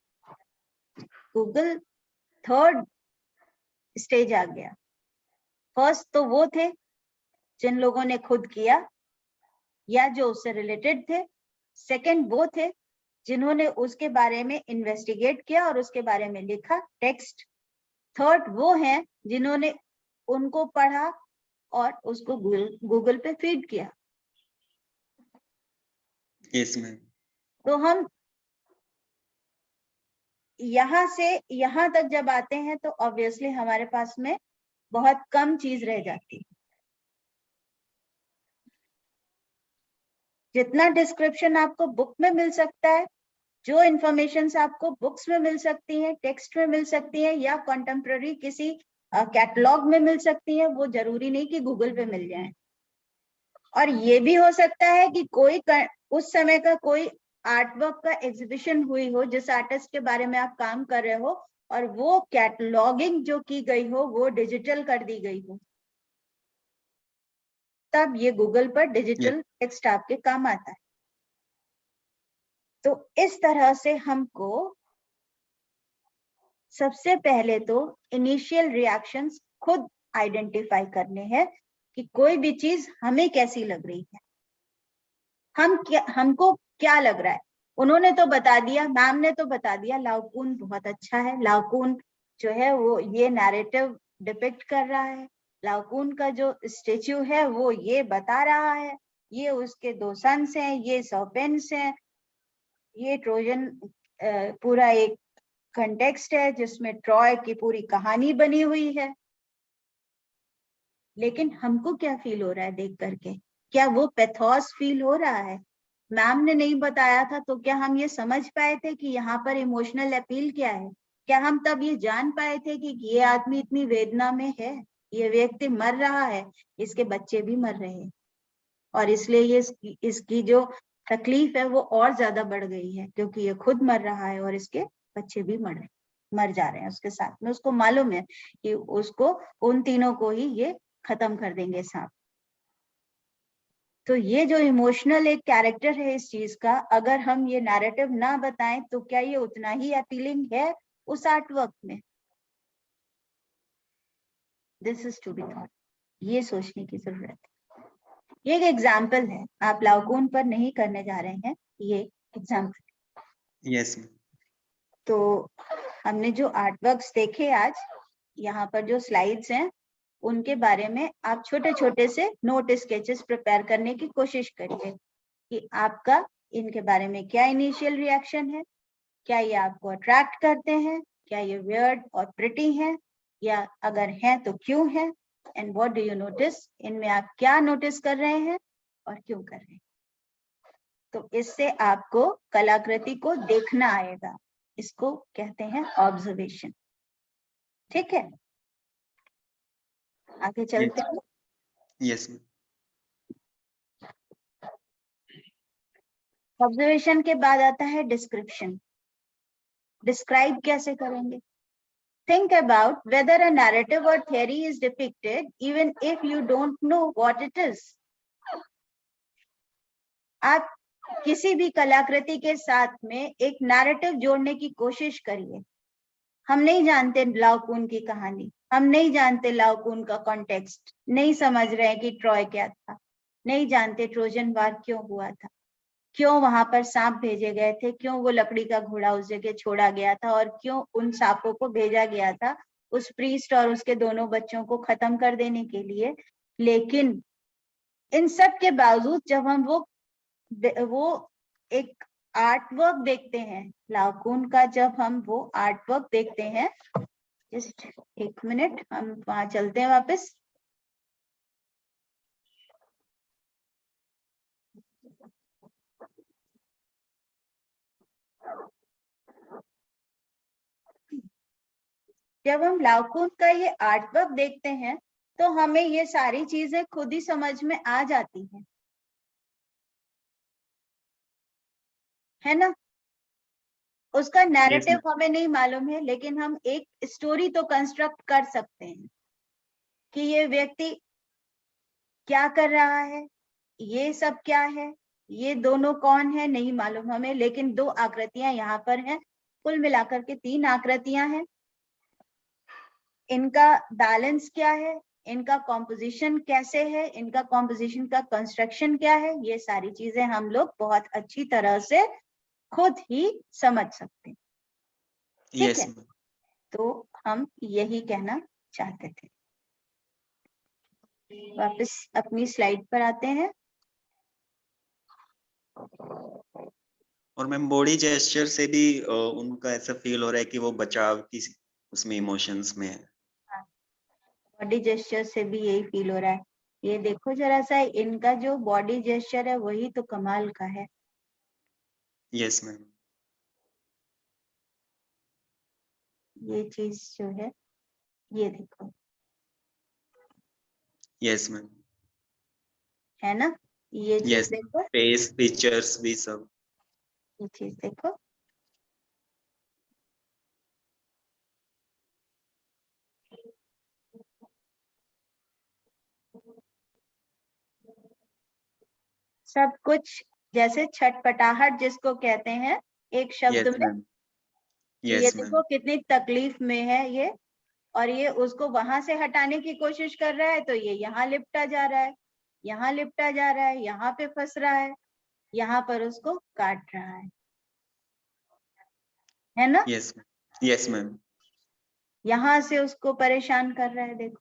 गूगल थर्ड स्टेज आ गया। फर्स्ट तो वो थे जिन लोगों ने खुद किया या जो उससे रिलेटेड थे, सेकंड वो थे जिन्होंने उसके बारे में इन्वेस्टिगेट किया और उसके बारे में लिखा टेक्स्ट, थर्ड वो हैं जिन्होंने उनको पढ़ा और उसको गूगल पे फीड किया। Yes ma'am. तो हम यहाँ से यहाँ तक जब आते हैं तो ऑब्वियसली हमारे पास में बहुत कम चीज रह जाती है। जितना डिस्क्रिप्शन आपको बुक में मिल सकता है, जो इंफॉर्मेशन आपको बुक्स में मिल सकती है, टेक्स्ट में मिल सकती है या कंटेम्प्रेरी किसी कैटलॉग में मिल सकती है, वो जरूरी नहीं कि गूगल पे मिल जाए। और ये भी हो सकता है कि उस समय का कोई आर्टवर्क का एग्जीबिशन हुई हो जिस आर्टिस्ट के बारे में आप काम कर रहे हो, और वो कैटलॉगिंग जो की गई हो वो डिजिटल कर दी गई हो, तब ये गूगल पर डिजिटल टेक्स्ट आपके काम आता है। तो इस तरह से हमको सबसे पहले तो इनिशियल रिएक्शंस खुद आइडेंटिफाई करने हैं कि कोई भी चीज हमें कैसी लग रही है, हमको क्या लग रहा है। उन्होंने तो बता दिया, मैम ने तो बता दिया लाओकुन बहुत अच्छा है, लाओकुन जो है वो ये नैरेटिव डिपिक्ट कर रहा है, लाओकुन का जो स्टेच्यू है वो ये बता रहा है, ये उसके 2 सन्स हैं, ये सर्पेंट्स हैं, ये ट्रोजन पूरा एक कंटेक्स्ट है जिसमें ट्रॉय की पूरी कहानी बनी हुई है। लेकिन हमको क्या फील हो रहा है देख करके? क्या वो पैथोस फील हो रहा है? मैम ने नहीं बताया था तो क्या हम ये समझ पाए थे कि यहाँ पर इमोशनल अपील क्या है? क्या हम तब ये जान पाए थे कि ये आदमी इतनी वेदना में है, ये व्यक्ति मर रहा है, इसके बच्चे भी मर रहे हैं, और इसलिए ये इसकी जो तकलीफ है वो और ज्यादा बढ़ गई है क्योंकि ये खुद मर रहा है और इसके बच्चे भी मर जा रहे हैं उसके साथ में। उसको मालूम है कि उसको उन तीनों को ही ये खत्म कर देंगे सांप। तो ये जो इमोशनल एक कैरेक्टर है इस चीज का, अगर हम ये नैरेटिव ना बताएं तो क्या ये उतना ही अपीलिंग है उस आर्टवर्क में? This is to be thought, ये सोचने की जरूरत है। ये एक एग्जाम्पल है, आप लाओकुन पर नहीं करने जा रहे हैं, ये एग्जाम्पल। यस। तो हमने जो आर्टवर्क्स देखे आज, यहाँ पर जो स्लाइड्स हैं उनके बारे में आप छोटे छोटे से नोट स्केचेस प्रिपेयर करने की कोशिश करिए कि आपका इनके बारे में क्या इनिशियल रिएक्शन है, क्या ये आपको अट्रैक्ट करते हैं, क्या ये वियर्ड और प्रिटी हैं, या अगर हैं तो क्यों है, and what do you notice, इनमें आप क्या नोटिस कर रहे हैं और क्यों कर रहे हैं। तो इससे आपको कलाकृति को देखना आएगा, इसको कहते हैं ऑब्जर्वेशन। ठीक है, आगे चलते हैं। यस। ऑब्जर्वेशन के बाद आता है डिस्क्रिप्शन। डिस्क्राइब कैसे करेंगे? Think about whether a narrative or theory is depicted even if you don't know what it is. आप किसी भी कलाकृति के साथ में एक नैरेटिव जोड़ने की कोशिश करिए। हम नहीं जानते लाओकुन की कहानी, हम नहीं जानते लाओकुन का कॉन्टेक्स्ट, नहीं समझ रहे हैं कि ट्रॉय क्या था, नहीं जानते ट्रोजन वार क्यों हुआ था, क्यों वहां पर सांप भेजे गए थे, क्यों वो लकड़ी का घोड़ा उस जगह छोड़ा गया था, और क्यों उन सांपों को भेजा गया था उस प्रीस्ट और उसके दोनों बच्चों को खत्म कर देने के लिए। लेकिन इन सब के बावजूद जब हम वो एक आर्टवर्क देखते हैं लाओकुन का, जब हम वो आर्टवर्क देखते हैं, जस्ट एक मिनट हम वहां चलते हैं वापस। जब हम लाओकुन का ये आर्टवर्क देखते हैं तो हमें ये सारी चीजें खुद ही समझ में आ जाती हैं, है ना। उसका नैरेटिव हमें नहीं मालूम है लेकिन हम एक स्टोरी तो कंस्ट्रक्ट कर सकते हैं कि ये व्यक्ति क्या कर रहा है, ये सब क्या है, ये दोनों कौन है नहीं मालूम हमें, लेकिन 2 आकृतियां यहाँ पर हैं, कुल मिलाकर के 3 आकृतियां हैं। इनका बैलेंस क्या है, इनका कॉम्पोजिशन कैसे है, इनका कॉम्पोजिशन का कंस्ट्रक्शन क्या है, ये सारी चीजें हम लोग बहुत अच्छी तरह से खुद ही समझ सकते हैं। ठीक है, तो हम यही कहना चाहते थे। वापस अपनी स्लाइड पर आते हैं। और मैम बॉडी जेस्चर से भी उनका ऐसा फील हो रहा है कि वो बचाव की उसमें इमोशंस में है। बॉडी जेस्चर से भी यही फील हो रहा है। ये देखो जरा सा, इनका जो बॉडी जेस्चर है वही तो कमाल का है। Yes ma'am. ये चीज जो है, ये देखो। Yes ma'am. है ना। ये चीज यस, देखो, फेस फीचर्स भी सब। ये चीज देखो, सब कुछ जैसे छटपटाहट जिसको कहते हैं एक शब्द यस में। मैम, ये यस मैम, देखो कितनी तकलीफ में है ये, और ये उसको वहां से हटाने की कोशिश कर रहा है, तो ये यहाँ लिपटा जा रहा है, यहाँ लिपटा जा रहा है, यहाँ पे फंस रहा है, यहाँ पर उसको काट रहा है ना। यस मैम, यस मैम, यहाँ से उसको परेशान कर रहा है, देखो।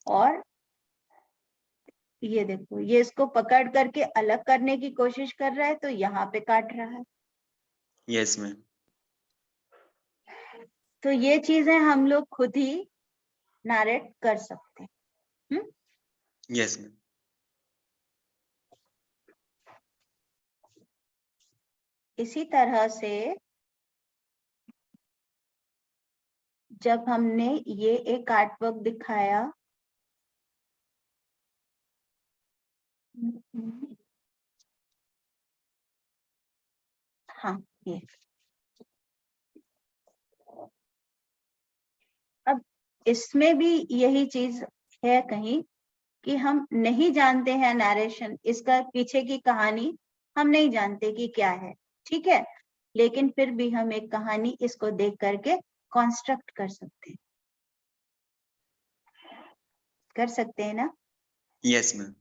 और ये देखो, ये इसको पकड़ करके अलग करने की कोशिश कर रहा है, तो यहाँ पे काट रहा है। यस मैम, तो ये चीजें हम लोग खुद ही नरेट कर सकते हैं। यस मैम, इसी तरह से जब हमने ये एक आर्टवर्क दिखाया, हाँ ये, अब इसमें भी यही चीज है कहीं कि हम नहीं जानते हैं नरेशन, इसका पीछे की कहानी हम नहीं जानते कि क्या है, ठीक है। लेकिन फिर भी हम एक कहानी इसको देख करके कॉन्स्ट्रक्ट कर सकते हैं ना। यस मैम,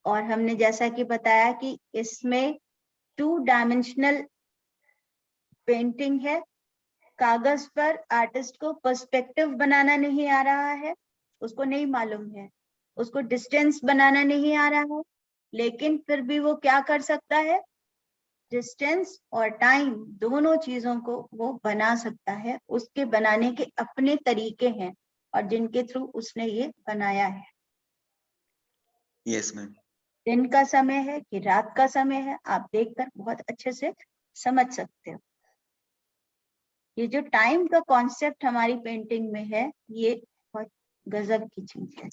और हमने जैसा कि बताया कि इसमें 2 डायमेंशनल पेंटिंग है। कागज पर आर्टिस्ट को पर्सपेक्टिव बनाना नहीं आ रहा है, उसको नहीं मालूम है, उसको डिस्टेंस बनाना नहीं आ रहा है, लेकिन फिर भी वो क्या कर सकता है, डिस्टेंस और टाइम दोनों चीजों को वो बना सकता है। उसके बनाने के अपने तरीके हैं और जिनके थ्रू उसने ये बनाया है। यस मैम, दिन का समय है कि रात का समय है, आप देखकर बहुत अच्छे से समझ सकते हो। ये जो टाइम का कॉन्सेप्ट हमारी पेंटिंग में है, ये बहुत गजब की चीज है।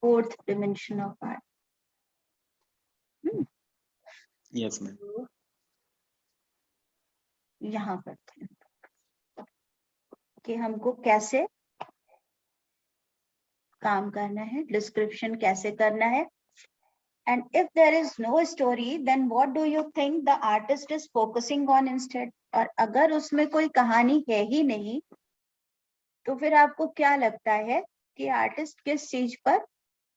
4th dimension of art. Yes ma'am, यहाँ पर कि हमको कैसे काम करना है, डिस्क्रिप्शन कैसे करना है। And if there is no story, then what do you think the artist is focusing on instead? और अगर उसमें कोई कहानी है ही नहीं, तो फिर आपको क्या लगता है कि आर्टिस्ट किस चीज पर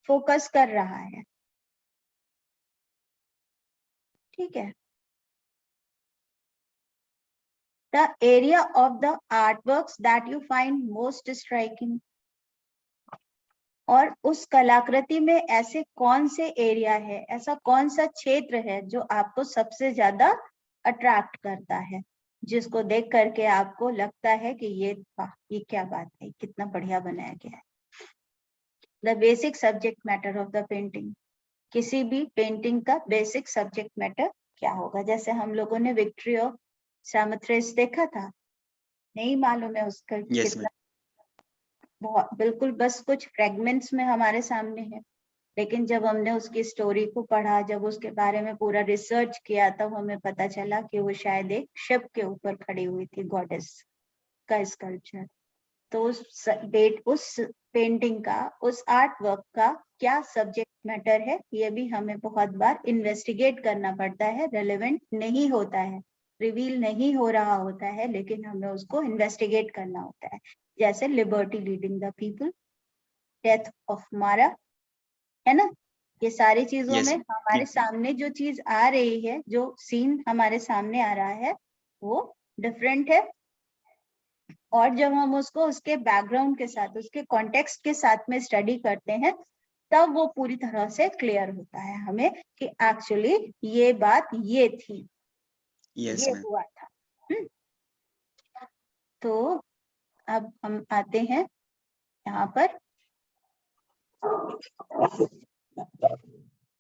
फोकस कर रहा है? ठीक है। The area of the artworks that you find most striking. और उस कलाकृति में ऐसे कौन से एरिया है, ऐसा कौन सा क्षेत्र है जो आपको सबसे ज्यादा अट्रैक्ट करता है, जिसको देख करके आपको लगता है कि ये वाह, ये क्या बात है, कितना बढ़िया बनाया गया है। The basic subject matter of the painting. किसी भी पेंटिंग का बेसिक सब्जेक्ट मैटर क्या होगा? जैसे हम लोगों ने विक्ट्री ऑफ सामथ्रेस देखा था, नहीं मालूम है उसका यस कितना, मैम, बहुत बिल्कुल बस कुछ फ्रेगमेंट्स में हमारे सामने है। लेकिन जब हमने उसकी स्टोरी को पढ़ा, जब उसके बारे में पूरा रिसर्च किया, तब हमें पता चला कि वो शायद एक शिप के ऊपर खड़ी हुई थी, गॉडेस का स्कल्पचर। तो उस पेंटिंग का, उस आर्ट वर्क का क्या सब्जेक्ट मैटर है, ये भी हमें बहुत बार इन्वेस्टिगेट करना पड़ता है। रेलेवेंट नहीं होता है, रिवील नहीं हो रहा होता है, लेकिन हमें उसको इन्वेस्टिगेट करना होता है। जैसे liberty leading the people, death of मारा, है ना। ये सारी चीजों यस में मैम, हमारे सामने जो चीज आ रही है, जो सीन हमारे सामने आ रहा है, वो डिफरेंट है। और जब हम उसको उसके बैकग्राउंड के साथ, उसके कॉन्टेक्स्ट के साथ में स्टडी करते हैं, तब वो पूरी तरह से क्लियर होता है हमें कि एक्चुअली ये बात ये थी, यस ये मैम, हुआ था। तो अब हम आते हैं यहाँ पर,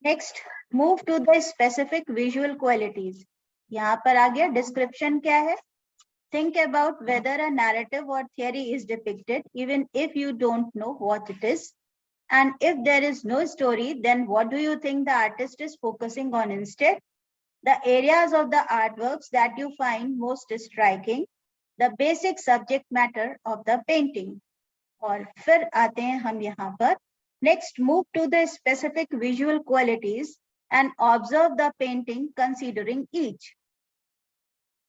next move to the specific visual qualities. यहाँ पर आ गया डिस्क्रिप्शन क्या है। Think about whether a narrative or theory is depicted, even if you don't know what it is. And if there is no story, then what do you think the artist is focusing on instead? The areas of the artworks that you find most striking, the basic subject matter of the painting. और फिर आते हैं हम यहाँ पर, next move to the specific visual qualities and observe the painting considering each.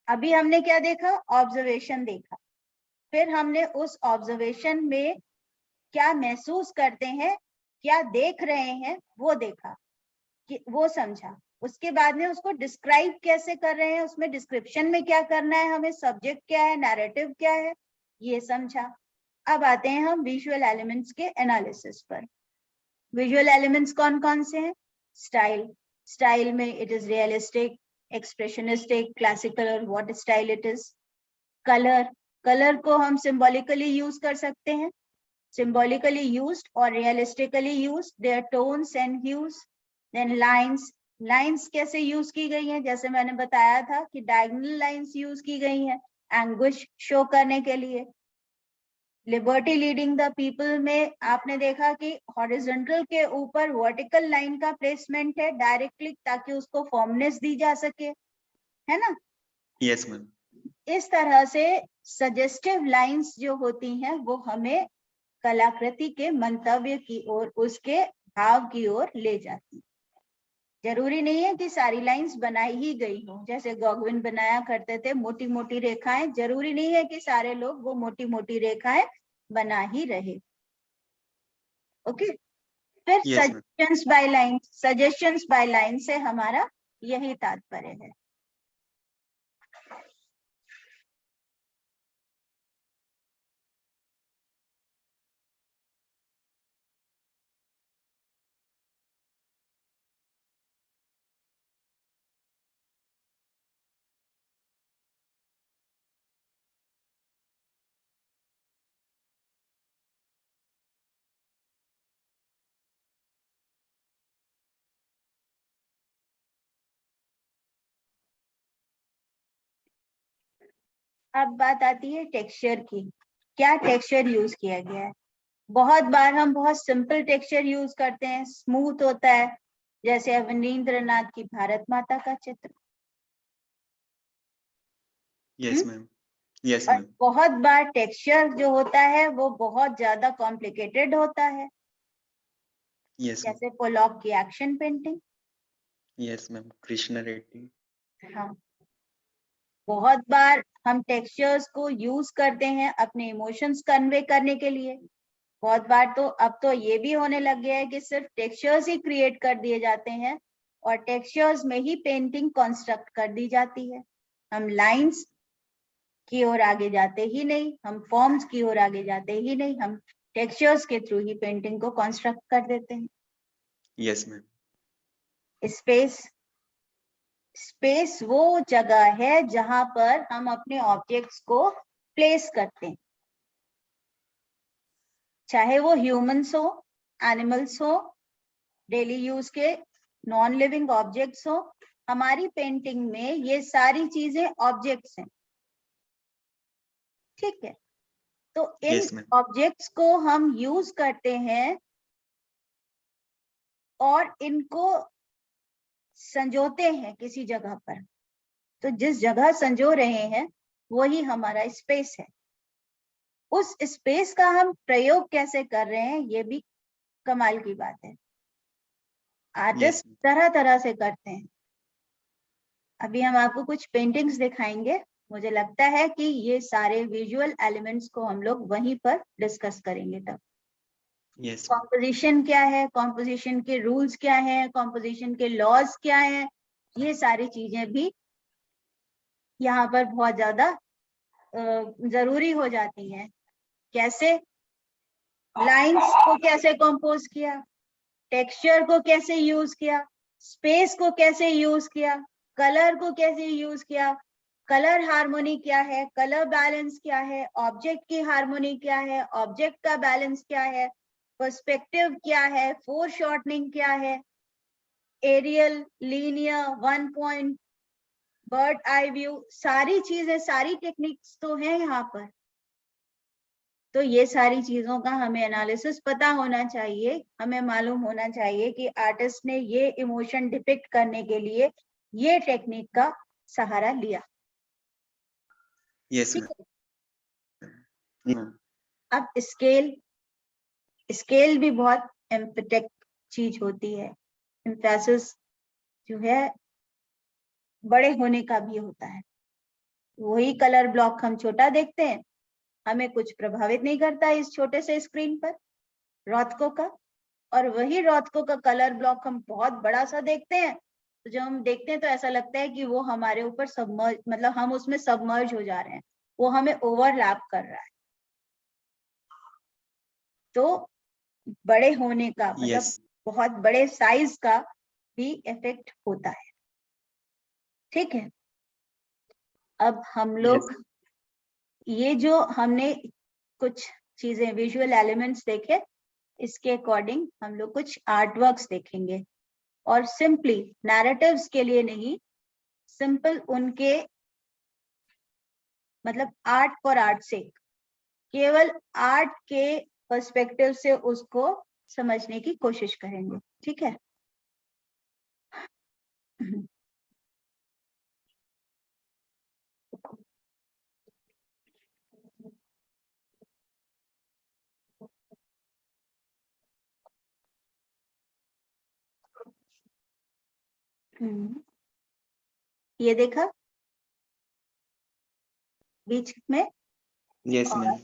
अभी हमने क्या देखा? ऑब्जर्वेशन देखा. फिर हमने उस ऑब्जर्वेशन में क्या महसूस करते हैं, क्या देख रहे हैं, वो देखा, कि वो समझा. उसके बाद में उसको डिस्क्राइब कैसे कर रहे हैं, उसमें डिस्क्रिप्शन में क्या करना है हमें, सब्जेक्ट क्या है, नैरेटिव क्या है, ये समझा. अब आते हैं हम विजुअल एलिमेंट्स के एनालिसिस पर. विजुअल एलिमेंट्स कौन कौन से हैं? स्टाइल. स्टाइल में it is realistic, expressionistic, classical और what style it is. Colour. Colour को हम सिंबॉलिकली यूज कर सकते हैं, symbolically used or realistically used, their tones and hues. Then lines. Lines कैसे यूज की गई हैं? जैसे मैंने बताया था कि diagonal lines यूज की गई हैं anguish शो करने के लिए. लिबर्टी लीडिंग द पीपल में आपने देखा कि हॉरिजॉन्टल के ऊपर वर्टिकल लाइन का प्लेसमेंट है डायरेक्टली, ताकि उसको फॉर्मनेस दी जा सके, है ना? Yes ma'am. इस तरह से सजेस्टिव लाइंस जो होती हैं वो हमें कलाकृति के मंतव्य की ओर, उसके भाव की ओर ले जाती. जरूरी नहीं है कि सारी लाइंस बनाई ही गई हो, जैसे गॉगविन बनाया करते थे मोटी मोटी रेखाएं, जरूरी नहीं है कि सारे लोग वो मोटी मोटी रेखाएं बना ही रहे. ओके. फिर suggestions by line. Suggestions by line से हमारा यही तात्पर्य है. अब बात आती है टेक्सचर की. क्या टेक्सचर यूज किया गया है? बहुत बार हम बहुत सिंपल टेक्सचर यूज करते हैं, स्मूथ होता है, जैसे अवनींद्रनाथ की भारत माता का चित्र. Yes ma'am. यस और मैम. बहुत बार टेक्सचर जो होता है वो बहुत ज्यादा कॉम्प्लिकेटेड होता है, यस मैम. जैसे पोलॉक की action painting. Yes ma'am. Krishna Reddy. हाँ. बहुत बार हम टेक्सचर्स को यूज करते हैं अपने इमोशंस कन्वे करने के लिए. बहुत बार तो अब तो ये भी होने लग गया है कि सिर्फ टेक्सचर्स ही क्रिएट कर दिए जाते हैं और टेक्सचर्स में ही पेंटिंग कंस्ट्रक्ट कर दी जाती है. हम लाइंस की ओर आगे जाते ही नहीं, हम फॉर्म्स की ओर आगे जाते ही नहीं, हम टेक्सचर्स के थ्रू ही पेंटिंग को कंस्ट्रक्ट कर देते हैं. Yes ma'am. स्पेस. स्पेस वो जगह है जहां पर हम अपने ऑब्जेक्ट्स को प्लेस करते हैं, चाहे वो ह्यूमंस हो, एनिमल्स हो, डेली यूज के नॉन लिविंग ऑब्जेक्ट्स हो. हमारी पेंटिंग में ये सारी चीजें ऑब्जेक्ट्स हैं. ठीक है. तो इन Yes, ma'am. ऑब्जेक्ट्स को हम यूज करते हैं और इनको संजोते हैं किसी जगह पर. तो जिस जगह संजो रहे हैं वही हमारा स्पेस है. उस स्पेस का हम प्रयोग कैसे कर रहे हैं ये भी कमाल की बात है. Artist Yes. तरह तरह से करते हैं. अभी हम आपको कुछ पेंटिंग्स दिखाएंगे. मुझे लगता है कि ये सारे विजुअल एलिमेंट्स को हम लोग वहीं पर डिस्कस करेंगे तब. Yes. कॉम्पोजिशन क्या है, कॉम्पोजिशन के रूल्स क्या है, कॉम्पोजिशन के लॉज क्या है, ये सारी चीजें भी यहाँ पर बहुत ज्यादा जरूरी हो जाती हैं. कैसे लाइंस को कैसे कंपोज किया, टेक्सचर को कैसे यूज किया, स्पेस को कैसे यूज किया, कलर को कैसे यूज किया, कलर हार्मोनी क्या है, कलर बैलेंस क्या है, ऑब्जेक्ट की हार्मोनी क्या है, ऑब्जेक्ट का बैलेंस क्या है, पर्सपेक्टिव क्या है, फोरशॉर्टनिंग क्या है, aerial, linear, one point, bird eye view, सारी चीजें, सारी टेक्निक्स तो हैं यहाँ पर. तो ये सारी चीजों का हमें एनालिसिस पता होना चाहिए, हमें मालूम होना चाहिए कि आर्टिस्ट ने ये इमोशन डिपिक्ट करने के लिए ये टेक्निक का सहारा लिया। यस ठीक मैम। है, अब स्केल भी बहुत एम्फेटिक चीज होती है। एम्फेसिस जो है बड़े होने का भी होता है। वही कलर ब्लॉक हम छोटा देखते हैं, हमें कुछ प्रभावित नहीं करता इस छोटे से स्क्रीन पर रॉथको का, और वही रॉथको का कलर ब्लॉक हम बहुत बड़ा सा देखते हैं, तो जब हम देखते हैं तो ऐसा लगता है कि वो हमारे ऊपर सबमर्ज, मतलब हम उसमें सबमर्ज हो जा रहे हैं, वो हमें ओवरलैप कर रहा है। तो बड़े होने का मतलब यस बहुत बड़े साइज का भी इफेक्ट होता है। ठीक है, अब हम लोग ये जो हमने कुछ चीजें विजुअल एलिमेंट्स देखे, इसके अकॉर्डिंग हम लोग कुछ आर्ट वर्क्स देखेंगे, और सिंपली नैरेटिव्स के लिए नहीं, सिंपल उनके मतलब आर्ट फॉर आर्ट से, केवल आर्ट के पर्सपेक्टिव से उसको समझने की कोशिश करेंगे। ठीक है, ये देखा बीच में, यस और मैम।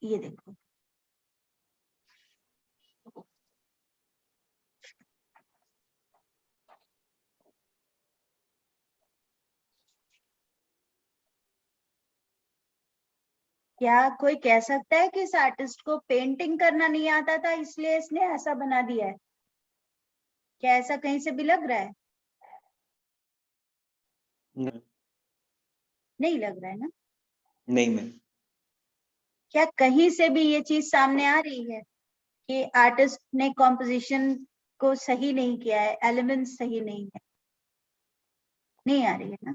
ये देखो, क्या कोई कह सकता है कि इस आर्टिस्ट को पेंटिंग करना नहीं आता था इसलिए इसने ऐसा बना दिया है? क्या ऐसा कहीं से भी लग रहा है? नहीं लग रहा है ना? नहीं मैम। क्या कहीं से भी ये चीज सामने आ रही है कि आर्टिस्ट ने कॉम्पोजिशन को सही नहीं किया है, एलिमेंट्स सही नहीं है? नहीं आ रही है ना?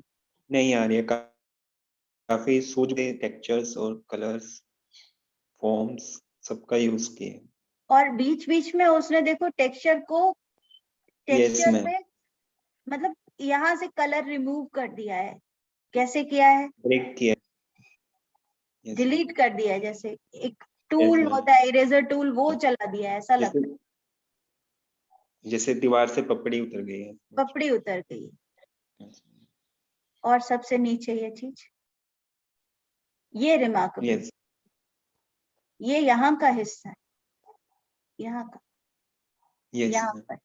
नहीं आ रही है। काफी सूझे टेक्सचर्स और कलर्स फॉर्म्स सबका यूज किए। और बीच बीच में उसने देखो टेक्सचर को, यस टेक्सचर मैम। में मतलब यहाँ से कलर रिमूव कर दिया है। कैसे किया है? ब्रेक किया। यस डिलीट कर दिया है, जैसे एक यस टूल मैम। होता है इरेजर टूल, वो चला दिया है, ऐसा लगता है। जैसे दीवार से पपड़ी उतर गई है। पपड़ी उतर गई। और सबसे नीचे ये चीज, ये रिमार्केबल, यस ये यहाँ का हिस्सा है, यहाँ का, यस यहाँ मैम। पर।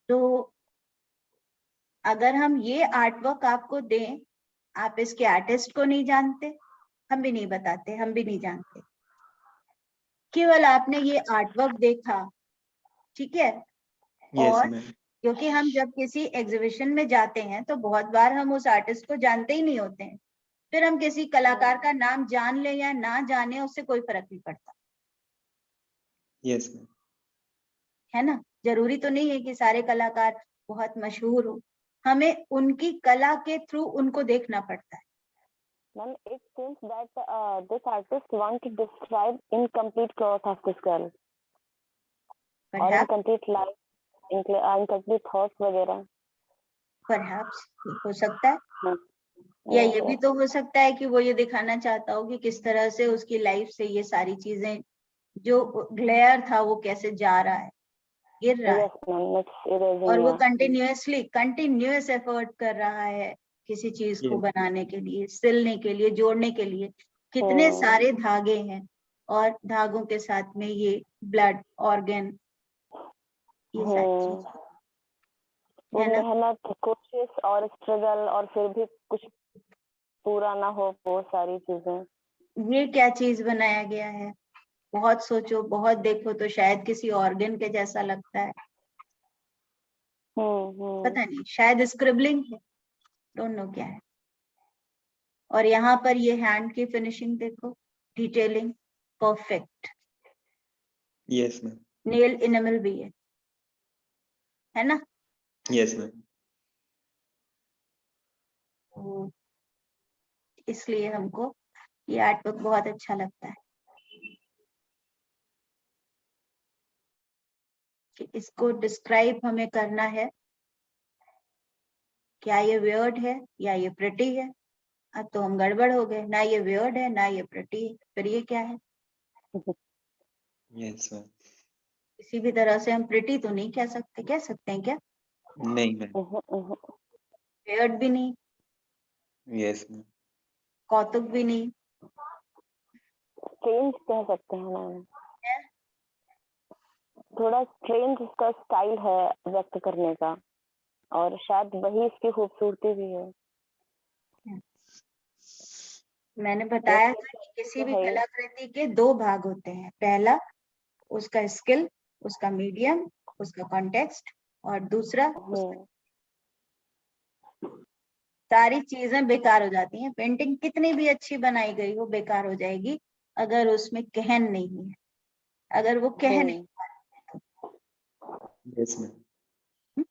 तो अगर हम ये आर्टवर्क आपको दें, आप इसके आर्टिस्ट को नहीं जानते, हम भी नहीं बताते, हम भी नहीं जानते, केवल आपने ये आर्टवर्क देखा। ठीक है, यस और मैम। क्योंकि हम जब किसी एग्जीबिशन में जाते हैं तो बहुत बार हम उस आर्टिस्ट को जानते ही नहीं होते हैं, फिर हम किसी कलाकार का नाम जान ले या ना जाने, उससे कोई फर्क नहीं पड़ता, यस मैम। है ना? जरूरी तो नहीं है कि सारे कलाकार बहुत मशहूर हो, हमें उनकी कला के थ्रू उनको देखना पड़ता है। Ma'am, it seems that this artist want to describe incomplete growth of this girl or Perhaps, incomplete life, incomplete thoughts वगैरह। perhaps हो सकता है, हाँ, या ये भी तो हो सकता है कि वो ये दिखाना चाहता हो कि किस तरह से उसकी लाइफ से ये सारी चीजें, जो ग्लेयर था वो कैसे जा रहा है, गिर रहा है, Yes, ma'am, it's erasing, और वो yeah. कंटिन्यूअस एफर्ट कर रहा है किसी चीज को Yes. बनाने के लिए, सिलने के लिए, जोड़ने के लिए। कितने सारे धागे हैं, और धागों के साथ में ये ब्लड, ऑर्गन, ये सारी चीज वो है ना? मेहनत, कोशिश और स्ट्रगल, और फिर भी कुछ पूरा ना हो, वो सारी चीजें। ये क्या चीज बनाया गया है? बहुत सोचो, बहुत देखो तो शायद किसी ऑर्गन के जैसा लगता है, पता नहीं, शायद स्क्रिबलिंग है, डोंट नो क्या है। और यहाँ पर ये हैंड की फिनिशिंग देखो, detailing perfect, Yes ma'am. Nail enamel भी है ना? Yes ma'am. तो इसलिए हमको ये आर्ट वर्क बहुत अच्छा लगता है कि इसको डिस्क्राइब हमें करना है, क्या ये वियर्ड है या ये प्रिटी है। अब तो हम गड़बड़ हो गए, ना ये वियर्ड है ना ये प्रिटी है, फिर ये क्या है? Yes ma'am. किसी भी तरह से हम प्रिटी तो नहीं कह सकते हैं क्या? नहीं मैम। वियर्ड भी नहीं, यस मैम। कौतुक भी नहीं, स्ट्रेंज कह सकते हैं मैम, थोड़ा स्ट्रेंज इसका स्टाइल है व्यक्त करने का, और शायद वही इसकी खूबसूरती भी है। मैंने बताया था वैसे कि किसी भी है ही। कलाकृति के दो भाग होते हैं, पहला उसका स्किल, उसका मीडियम, उसका कॉन्टेक्स्ट, और दूसरा उसका, सारी चीजें बेकार हो जाती हैं। पेंटिंग कितनी भी अच्छी बनाई गई हो बेकार हो जाएगी अगर उसमें कहन नहीं है, अगर वो कह नहीं। Yes ma'am.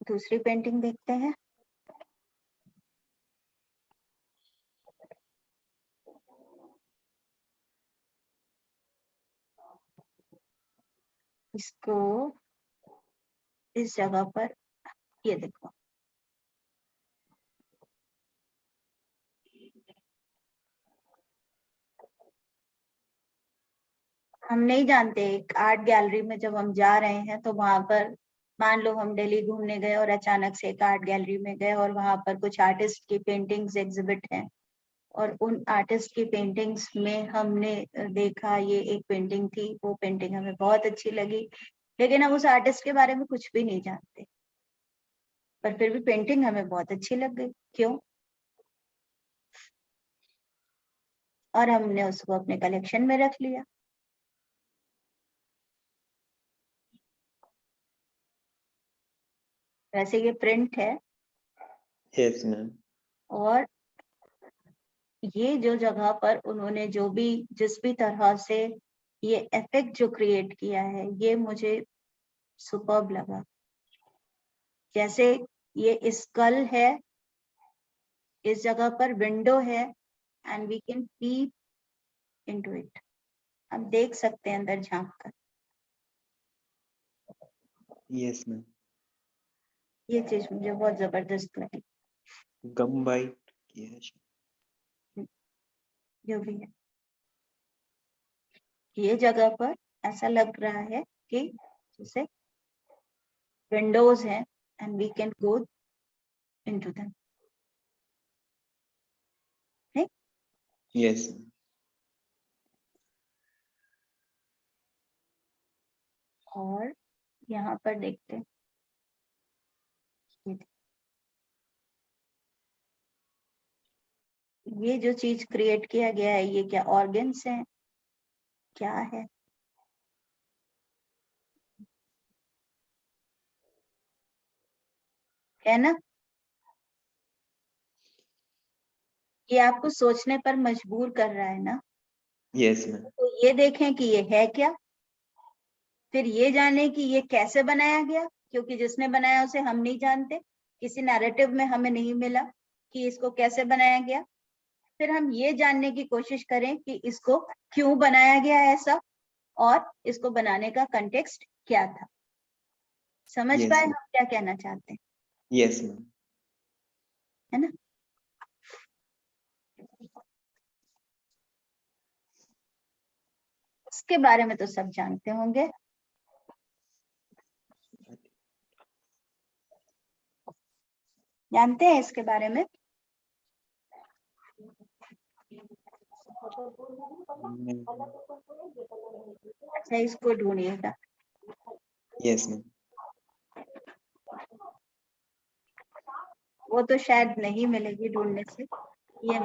दूसरी पेंटिंग देखते हैं। इसको इस जगह पर ये देखो, हम नहीं जानते, एक आर्ट गैलरी में जब हम जा रहे हैं तो वहां पर, मान लो हम दिल्ली घूमने गए और अचानक से एक आर्ट गैलरी में गए और वहां पर कुछ आर्टिस्ट की पेंटिंग्स एग्जिबिट हैं, और उन आर्टिस्ट की पेंटिंग्स में हमने देखा ये एक पेंटिंग थी, वो पेंटिंग हमें बहुत अच्छी लगी, लेकिन हम उस आर्टिस्ट के बारे में कुछ भी नहीं जानते, पर फिर भी पेंटिंग हमें बहुत अच्छी लग गई। क्यों? और हमने उसको अपने कलेक्शन में रख लिया। वैसे ये प्रिंट है, यस मैम। और ये जो जगह पर उन्होंने जो भी, जिस भी तरह से ये इफेक्ट जो क्रिएट किया है, ये मुझे सुपर्ब लगा। जैसे ये स्कल है, इस जगह पर विंडो है, and we can peep into it, हम देख सकते हैं अंदर झांक कर। Yes ma'am. ये चीज मुझे बहुत जबरदस्त लगी। गम बाइट किया है। जो भी है, ये जगह पर ऐसा लग रहा है कि जैसे विंडोज हैं and we can go into them. Yes. और यहाँ पर देखते हैं, ये जो चीज क्रिएट किया गया है, ये क्या ऑर्गन्स हैं, क्या है ना? ये आपको सोचने पर मजबूर कर रहा है ना। Yes ma'am. तो ये देखें कि ये है क्या, फिर ये जाने कि ये कैसे बनाया गया, क्योंकि जिसने बनाया उसे हम नहीं जानते, किसी नैरेटिव में हमें नहीं मिला कि इसको कैसे बनाया गया। फिर हम ये जानने की कोशिश करें कि इसको क्यों बनाया गया ऐसा, और इसको बनाने का कंटेक्स्ट क्या था। समझ Yes, पाए ma'am. हम क्या कहना चाहते हैं, यस मैम। है ना? इसके बारे में तो सब जानते होंगे। जानते हैं इसके बारे में? अच्छा, इसको ढूंढिएगा। Yes ma'am. वो तो शायद नहीं मिलेगी ढूंढने से। ये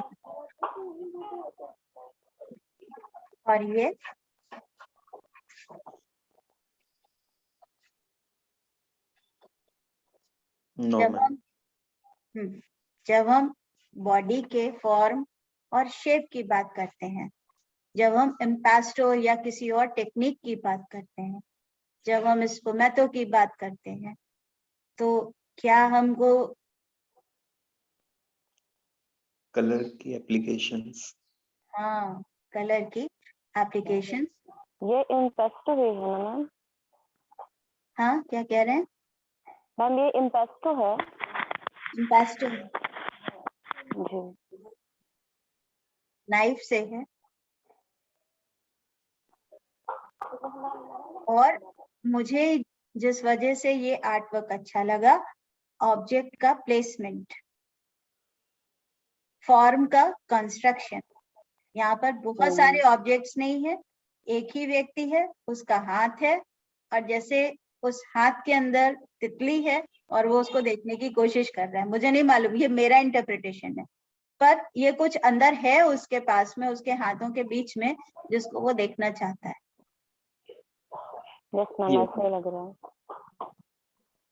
और ये नो जब मैम। हम जब हम बॉडी के फॉर्म और शेप की बात करते हैं, जब हम इम्पास्टो या किसी और टेक्निक की बात करते हैं, जब हम स्फुमेतो की बात करते हैं, तो क्या हमको कलर की एप्लीकेशंस। हाँ कलर की एप्लीकेशन। ये इम्पेस्टो है ना मैम? हाँ क्या कह रहे हैं? मैम ये इम्पेस्टो है इम्पेस्टो जी। नाइफ से है। और मुझे जिस वजह से ये आर्ट वर्क अच्छा लगा, ऑब्जेक्ट का प्लेसमेंट, फॉर्म का कंस्ट्रक्शन। यहाँ पर बहुत सारे ऑब्जेक्ट्स नहीं है, एक ही व्यक्ति है, उसका हाथ है, और जैसे उस हाथ के अंदर तितली है और वो उसको देखने की कोशिश कर रहा है। मुझे नहीं मालूम, ये मेरा इंटरप्रिटेशन है, पर ये कुछ अंदर है उसके पास में, उसके हाथों के बीच में, जिसको वो देखना चाहता है। यस मैम ऐसा ही लग रहा है।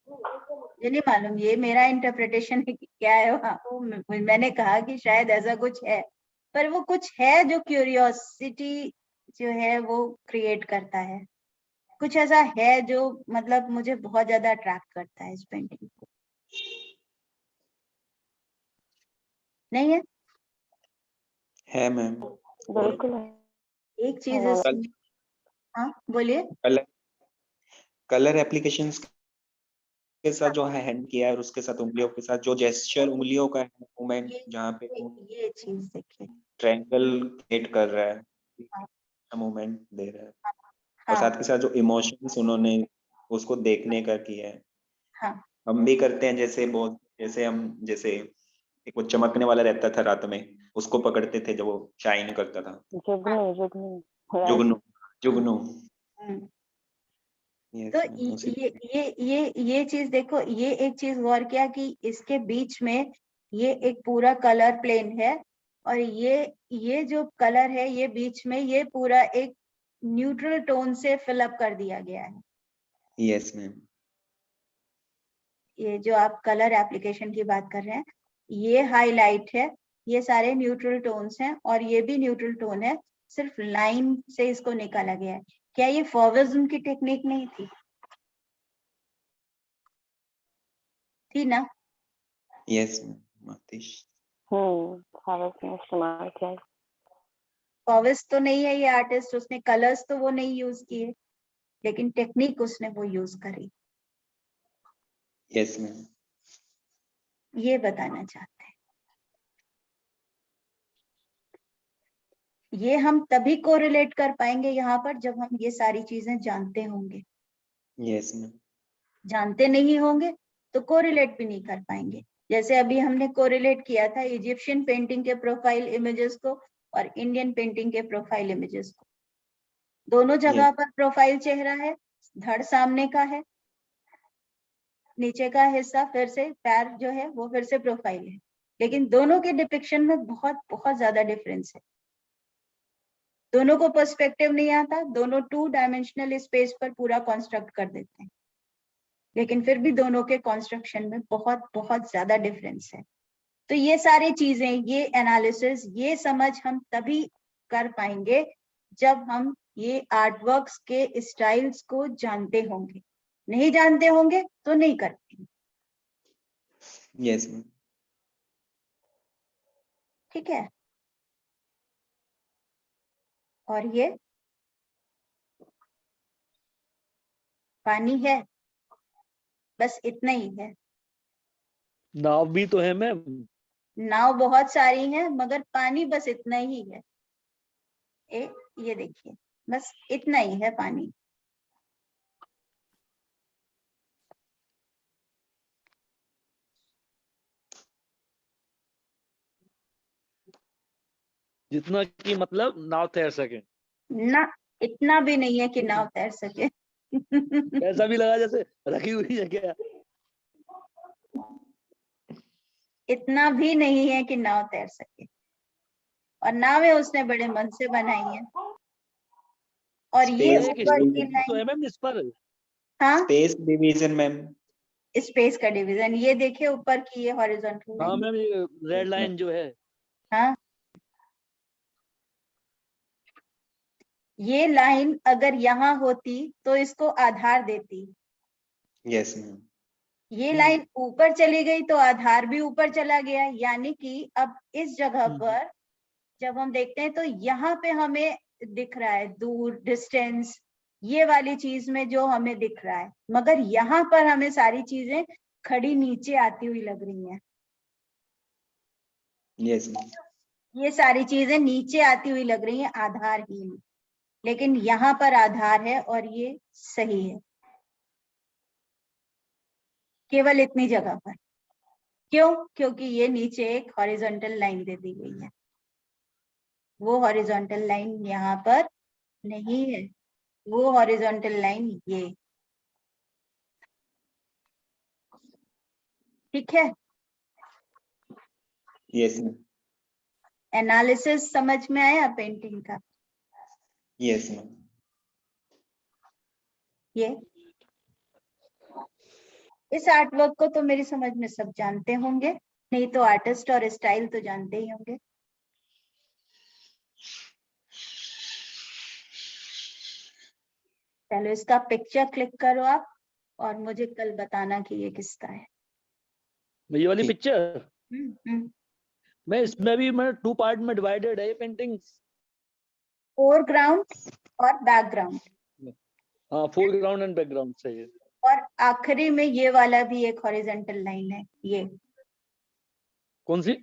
मुझे नहीं मालूम, ये मेरा इंटरप्रिटेशन है कि क्या है वहाँ। मैंने कहा कि शायद ऐसा कुछ है, पर वो कुछ है जो क्यूरियोसिटी जो है वो क्रिएट करता है। कुछ ऐसा है जो मतलब मुझे बहुत ज्यादा अट्रैक्ट करता है इस पेंटिंग को। नहीं है मैम। बिल्कुल है। एक चीज हाँ, इसमें, हाँ बोलिए। कलर कलर एप्लीकेशंस के साथ जो है हैंड किया है और उसके साथ उंगलियों के साथ जो जेस्चर उंगलियों का है मूवमेंट, जहाँ पे ये चीज देखिए। ट्रायंगल क्रिएट कर रहा है, हाँ। मूवमेंट दे रहा है, और हाँ साथ के साथ जो इमोशंस उन्होंने उसको देखने का किया है। हाँ हम भी करते हैं, जैसे बहुत, जैसे एक वो चमकने वाला रहता था रात में, उसको पकड़ते थे जब वो शाइन करता था। जुगनू जुगनू right? जुगनू जुगनू। हम्म। यस तो मैम, उसी ये चीज देखो, ये एक चीज गौर किया कि इसके बीच में ये एक पूरा कलर प्लेन है, और ये जो कलर है ये बीच में ये पूरा एक न्यूट्रल टोन से फिलअप कर दिया गया है। Yes ma'am. ये जो आप कलर एप्लीकेशन की बात कर रहे हैं, ये हाईलाइट है, ये सारे न्यूट्रल टोन्स हैं, और ये भी न्यूट्रल टोन है, सिर्फ लाइन से इसको निकाला गया है। क्या ये फॉविज्म की टेक्निक नहीं थी? थी ना? यस मैम आतिश। फावस ने इस्तेमाल किया है। फॉविस्ट तो नहीं है ये आर्टिस्ट, उसने कलर्स तो वो नहीं यूज किए, लेकिन टेक्निक उसने वो यूज करी। Yes ma'am. ये बताना चाहते हैं। ये हम तभी कोरिलेट कर पाएंगे यहाँ पर जब हम ये सारी चीजें जानते होंगे। Yes ma'am. जानते नहीं होंगे तो कोरिलेट भी नहीं कर पाएंगे। जैसे अभी हमने कोरिलेट किया था इजिप्शियन पेंटिंग के प्रोफाइल इमेजेस को और इंडियन पेंटिंग के प्रोफाइल इमेजेस को। दोनों जगह पर प्रोफाइल चेहरा है, धड़ सामने का है, नीचे का हिस्सा फिर से पैर जो है वो फिर से प्रोफाइल है, लेकिन दोनों के डिपिक्शन में बहुत बहुत ज्यादा डिफरेंस है। दोनों को पर्सपेक्टिव नहीं आता, दोनों 2 डायमेंशनल स्पेस पर पूरा कंस्ट्रक्ट कर देते हैं, लेकिन फिर भी दोनों के कंस्ट्रक्शन में बहुत बहुत ज्यादा डिफरेंस है। तो ये सारी चीजें, ये एनालिसिस, ये समझ हम तभी कर पाएंगे जब हम ये आर्टवर्क्स के स्टाइल्स को जानते होंगे। नहीं जानते होंगे तो नहीं कर पाएंगे। Yes ma'am. ठीक है। और ये पानी है, बस इतना ही है। नाव भी तो है मैम। नाव बहुत सारी हैं, मगर पानी बस इतना ही है। ये देखिए, बस इतना ही है पानी। जितना कि मतलब नाव तैर सके। ना, इतना भी नहीं है कि नाव तैर सके। ऐसा भी लगा जैसे रखी हुई है क्या। इतना भी नहीं है कि नाव तैर सके, और नावें उसने बड़े मन से बनाई है। और ये स्पेस ऊपर की तो लाइन, है मैम इस पर। हाँ स्पेस डिवीजन मैम। स्पेस का डिवीजन, ये देखिए ऊपर की ये हॉरिजॉन्टल हाँ लाइन। मैम ये रेड लाइन जो है। हाँ, ये लाइन अगर यहाँ होती तो इसको आधार देती। Yes ma'am. ये लाइन ऊपर चली गई तो आधार भी ऊपर चला गया, यानी कि अब इस जगह पर जब हम देखते हैं तो यहाँ पे हमें दिख रहा है दूर, डिस्टेंस, ये वाली चीज में जो हमें दिख रहा है, मगर यहाँ पर हमें सारी चीजें खड़ी नीचे आती हुई लग रही हैं। यस, ये सारी चीजें नीचे आती हुई लग रही हैं आधारहीन, लेकिन यहाँ पर आधार है और ये सही है, केवल इतनी जगह पर। क्यों? क्योंकि ये नीचे एक हॉरिजॉन्टल लाइन दे दी गई है, वो हॉरिजॉन्टल लाइन यहाँ पर नहीं है, वो हॉरिजॉन्टल लाइन ये, ठीक है। यस मैम, एनालिसिस समझ में आया पेंटिंग का? Yes ma'am. ये इस आर्ट वर्क को तो मेरी समझ में सब जानते होंगे, नहीं तो आर्टिस्ट और स्टाइल तो जानते ही होंगे। चलो इसका पिक्चर क्लिक करो आप और मुझे कल बताना कि ये किसका है। ये वाली पिक्चर हम्म। मैं इसमें भी मैं 2 पार्ट में डिवाइडेड है ये पेंटिंग्स। फोरग्राउंड और बैकग्राउंड। हाँ, फोरग्राउंड एंड बैकग्राउंड सही है। और आखिरी में ये वाला भी एक हॉरिजॉन्टल लाइन है, ये कौन सी?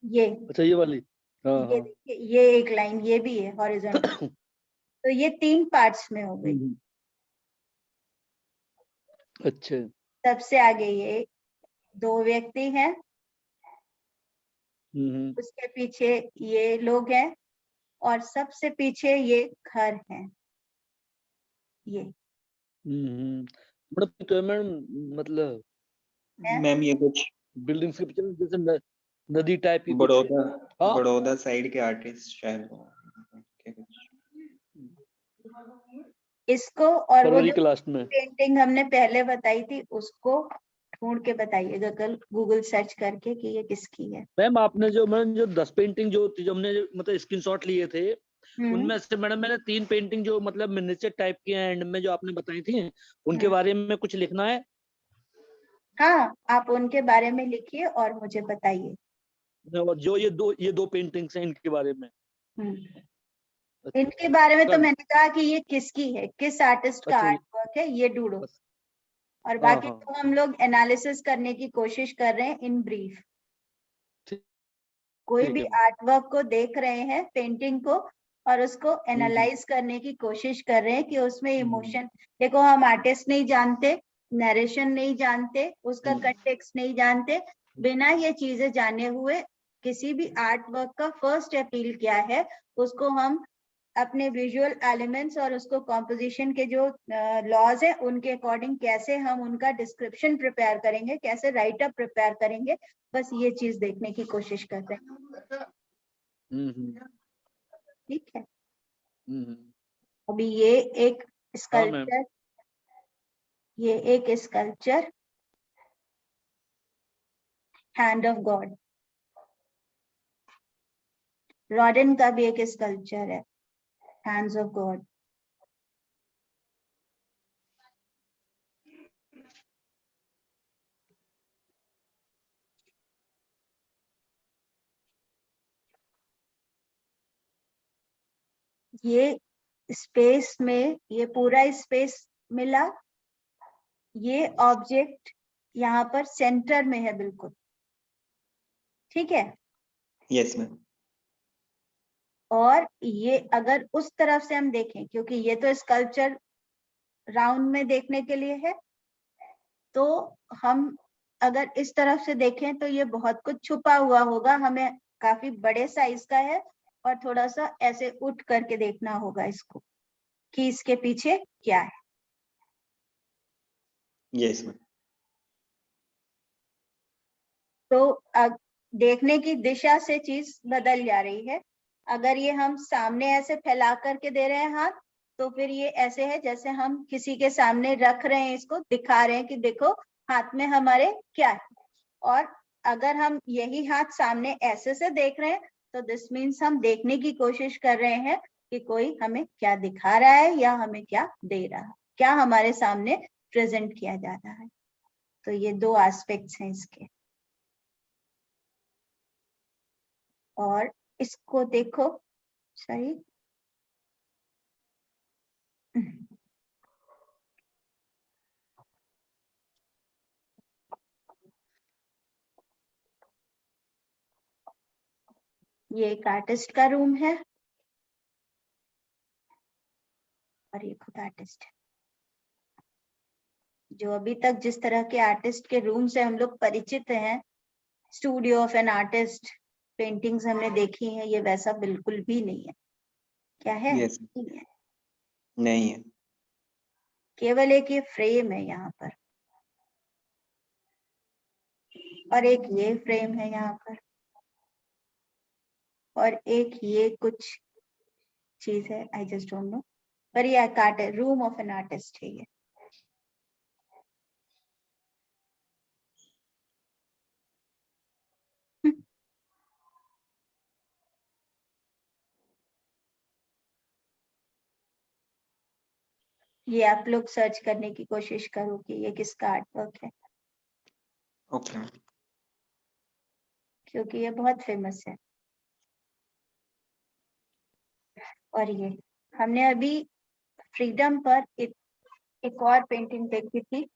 ये अच्छा ये वाली। हाँ ये हाँ। देखिए, ये एक लाइन ये भी है हॉरिजॉन्टल। तो ये 3 पार्ट्स में हो गई। अच्छा। सबसे आगे ये 2 व्यक्ति हैं, उसके पीछे ये लोग हैं और सबसे पीछे ये घर है, ये मतलब है? मैम ये कुछ बिल्डिंग्स के पीछे जैसे नदी टाइप की कुछ बड़ौदा हाँ। बड़ौदा साइड के आर्टिस्ट शायद इसको और वो फरवरी जो के लास्ट में। पेंटिंग हमने पहले बताई थी उसको ढूंढ के बताइएगा कल गूगल सर्च करके कि ये किसकी है। मैम आपने जो 10 पेंटिंग जो हमने मतलब स्क्रीनशॉट लिए थे उनमें से मैडम मैंने 3 पेंटिंग जो मतलब मिनिएचर टाइप की एंड में जो आपने बताई थी उनके बारे में कुछ लिखना है। हाँ, आप उनके बारे में लिखिए और मुझे बताइए। और जो ये दो पेंटिंग्स हैं इनके बारे में। इनके बारे में तो कल। मैंने कहा कि ये किसकी है, किस आर्टिस्ट का अच्छा, आर्ट वर्क है, ये ढूंढो। बस। और हाँ, बाकी हाँ। तो हम लोग एनालिसिस करने की कोशिश कर रहे हैं इन ब्रीफ। कोई ठीक भी है। आर्ट वर्क को देख रहे हैं, पेंटिंग को, और उसको एनालाइज करने की कोशिश कर रहे हैं कि उसमें इमोशन, देखो हम आर्टिस्ट नहीं जानते, नरेशन नहीं जानते, उसका कंटेक्स्ट नहीं जानते, बिना ये चीजें जाने हुए किसी भी आर्ट वर्क का फर्स्ट अपील क्या है उसको हम अपने विजुअल एलिमेंट्स और उसको कॉम्पोजिशन के जो लॉज है उनके अकॉर्डिंग कैसे हम उनका डिस्क्रिप्शन प्रिपेयर करेंगे, कैसे राइट अप प्रिपेयर करेंगे, बस ये चीज देखने की कोशिश करते हैं। ठीक है। अभी ये एक स्कल्पचर, ये एक स्कल्पचर हैंड ऑफ गॉड, रॉडन का भी एक स्कल्पचर है हैंड्स ऑफ गॉड। ये स्पेस में, ये पूरा स्पेस मिला, ये ऑब्जेक्ट यहाँ पर सेंटर में है बिल्कुल, ठीक है। Yes ma'am. और ये अगर उस तरफ से हम देखें, क्योंकि ये तो स्कल्पचर राउंड में देखने के लिए है, तो हम अगर इस तरफ से देखें तो ये बहुत कुछ छुपा हुआ होगा, हमें काफी बड़े साइज का है और थोड़ा सा ऐसे उठ करके देखना होगा इसको कि इसके पीछे क्या है। Yes ma'am. तो देखने की दिशा से चीज बदल जा रही है। अगर ये हम सामने ऐसे फैला करके दे रहे हैं हाथ, तो फिर ये ऐसे है जैसे हम किसी के सामने रख रहे हैं, इसको दिखा रहे हैं कि देखो हाथ में हमारे क्या है। और अगर हम यही हाथ सामने ऐसे से देख रहे हैं तो दिस मीन्स हम देखने की कोशिश कर रहे हैं कि कोई हमें क्या दिखा रहा है या हमें क्या दे रहा है, क्या हमारे सामने प्रेजेंट किया जा रहा है। तो ये दो एस्पेक्ट्स हैं इसके। और इसको देखो, सही, ये एक आर्टिस्ट का रूम है और ये खुद आर्टिस्ट है। जो अभी तक जिस तरह के आर्टिस्ट के रूम से हम लोग परिचित हैं, studio of an artist, paintings हमने देखी हैं, ये वैसा बिल्कुल भी नहीं है। क्या है? Yes. नहीं है। नहीं है। केवल एक ये फ्रेम है यहाँ पर, और एक ये फ्रेम है यहाँ पर, और एक ये कुछ चीज है, आई जस्ट डोंट नो, पर ये रूम ऑफ एन आर्टिस्ट है ये। ये आप लोग सर्च करने की कोशिश करो कि ये किसका आर्ट वर्क है, ओके। क्योंकि ये बहुत फेमस है। और ये हमने अभी फ्रीडम पर एक और पेंटिंग देखी थी,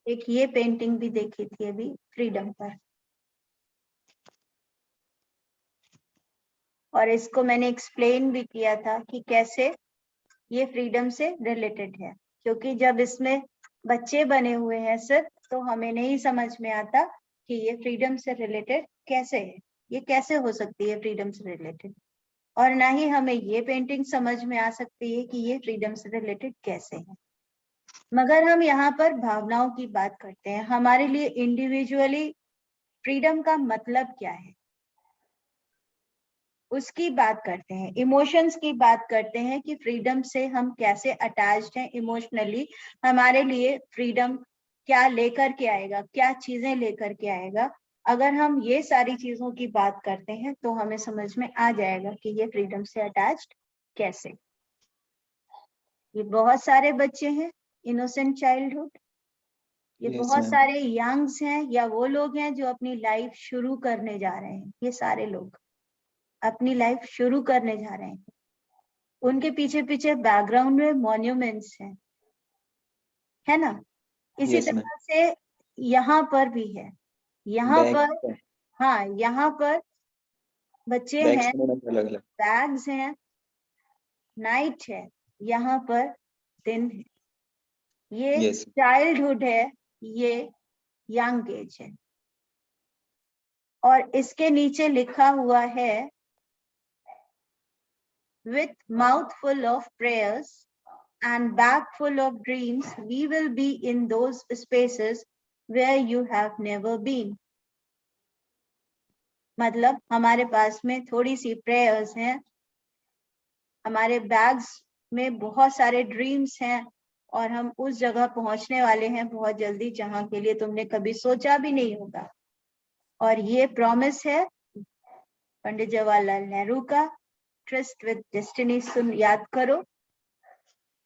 एक ये पेंटिंग भी देखी थी अभी फ्रीडम पर, और इसको मैंने एक्सप्लेन भी किया था कि कैसे ये फ्रीडम से रिलेटेड है, क्योंकि जब इसमें बच्चे बने हुए हैं सिर्फ, तो हमें नहीं समझ में आता कि ये फ्रीडम से रिलेटेड कैसे है, ये कैसे हो सकती है फ्रीडम से रिलेटेड, और ना ही हमें ये पेंटिंग समझ में आ सकती है कि ये फ्रीडम से रिलेटेड कैसे है। मगर हम यहाँ पर भावनाओं की बात करते हैं, हमारे लिए इंडिविजुअली फ्रीडम का मतलब क्या है उसकी बात करते हैं, इमोशंस की बात करते हैं कि फ्रीडम से हम कैसे अटैच्ड हैं इमोशनली, हमारे लिए फ्रीडम क्या लेकर के आएगा, क्या चीजें लेकर के आएगा। अगर हम ये सारी चीजों की बात करते हैं तो हमें समझ में आ जाएगा कि ये फ्रीडम से अटैच्ड कैसे। ये बहुत सारे बच्चे हैं, इनोसेंट चाइल्डहुड, ये Yes, बहुत ma'am. सारे यंग्स हैं, या वो लोग हैं जो अपनी लाइफ शुरू करने जा रहे हैं। ये सारे लोग अपनी लाइफ शुरू करने जा रहे हैं, उनके पीछे पीछे बैकग्राउंड में मॉन्यूमेंट्स हैं, है ना। इसी Yes, ma'am. तरह से यहाँ पर भी है, यहाँ Bags पर, हाँ यहाँ पर बच्चे हैं, में अलग अलग। बैग्स हैं, नाइट है, यहाँ पर दिन है, ये Yes. चाइल्डहुड है, ये यंग एज है। और इसके नीचे लिखा हुआ है, with mouth full of prayers and bag full of dreams, we will be in those spaces where you have never been. मतलब हमारे पास में थोड़ी सी प्रेयर्स हैं, हमारे बैग्स में बहुत सारे ड्रीम्स हैं, और हम उस जगह पहुंचने वाले हैं बहुत जल्दी जहां के लिए तुमने कभी सोचा भी नहीं होगा। और ये प्रॉमिस है पंडित जवाहरलाल नेहरू का, ट्रस्ट विद डेस्टिनी, सुन याद करो,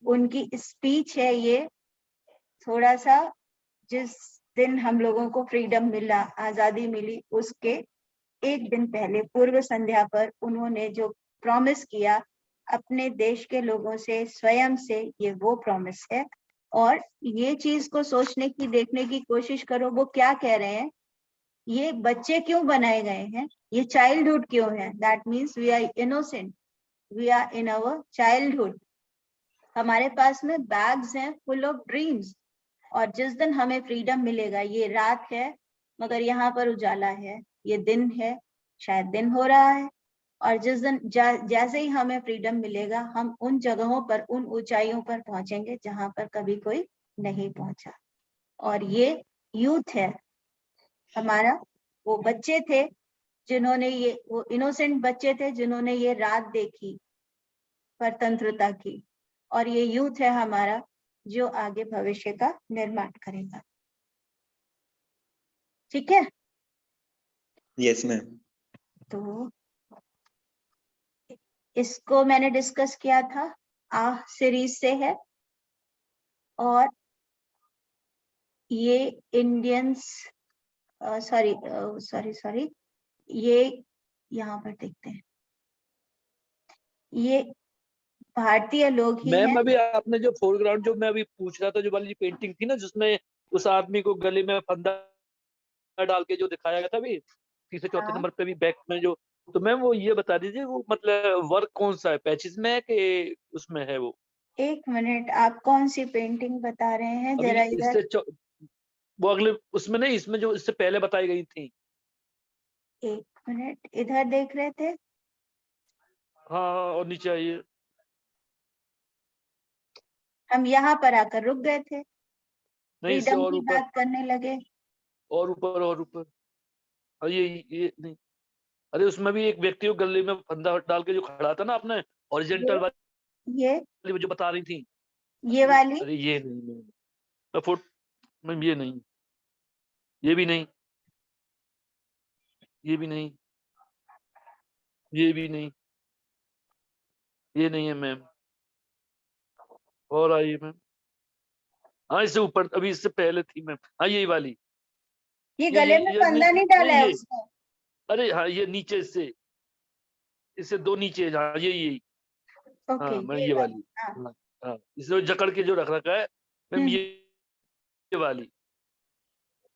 उनकी स्पीच है ये। थोड़ा सा जिस दिन हम लोगों को फ्रीडम मिला, आजादी मिली, उसके एक दिन पहले पूर्व संध्या पर उन्होंने जो प्रॉमिस किया अपने देश के लोगों से, स्वयं से, ये वो प्रॉमिस है। और ये चीज को सोचने की, देखने की कोशिश करो, वो क्या कह रहे हैं, ये बच्चे क्यों बनाए गए हैं, ये चाइल्डहुड क्यों है। That means we are innocent, we are in our childhood, हमारे पास में बैग्स हैं फुल ऑफ ड्रीम्स। और जिस दिन हमें फ्रीडम मिलेगा, ये रात है मगर यहाँ पर उजाला है, ये दिन है, शायद दिन हो रहा है, और जिस दिन जैसे ही हमें फ्रीडम मिलेगा, हम उन जगहों पर, उन ऊंचाइयों पर पहुंचेंगे जहां पर कभी कोई नहीं पहुंचा। और ये यूथ है हमारा, वो बच्चे थे जिन्होंने ये, वो इनोसेंट बच्चे थे जिन्होंने ये रात देखी स्वतंत्रता की, और ये यूथ है हमारा जो आगे भविष्य का निर्माण करेगा। ठीक है। Yes ma'am. तो इसको मैंने डिस्कस किया था, सीरीज से है, और ये इंडियंस, सॉरी, ये यहाँ पर देखते हैं, ये भारतीय लोग ही हैं। मैम अभी आपने जो फोरग्राउंड जो मैं अभी पूछ रहा था, जो वाली पेंटिंग थी ना जिसमें उस आदमी को गले में फंदा डाल के जो दिखाया गया था अभी तीसरे चौथे हाँ। नंबर पे भी बैक में जो, तो मैम वो ये बता दीजिए वो मतलब वर्क कौन सा है, पैचिस में है कि उसमें है वो? एक मिनट, आप कौन सी पेंटिंग बता रहे हैं, अभी जरा इधर। इससे वो अगले उसमें नहीं, इसमें जो इससे पहले बताई गई थी। एक मिनट, इधर देख रहे थे। हाँ और नीचे आइए। हम यहाँ पर आकर रुक गए थे, नहीं इससे फ्रीडम और की ऊपर, बात करने लगे। और ऊपर और ऊपर। और ये नहीं, अरे उसमें भी एक व्यक्ति को गले में फंदा डाल के जो खड़ा था ना आपने, हॉरिजॉन्टल ये वाली जो बता रही थी। ये वाली। अरे ये नहीं मैं फुट मैम, ये नहीं, ये भी नहीं, ये भी नहीं, ये भी नहीं, ये नहीं है मैम। और आइए मैम। हाँ इससे ऊपर, अभी इससे पहले थी मैम। हाँ यही वाली। ये गले में ये फंदा नहीं डाला है ये, उसने। अरे हाँ ये नीचे इससे दो नीचे है, हाँ यही। ओके, हाँ मैम ये ये वाली। वाली। हाँ। हाँ हाँ, इसे जकड़ के जो रख रखा है मैम, हम्म, ये वाली।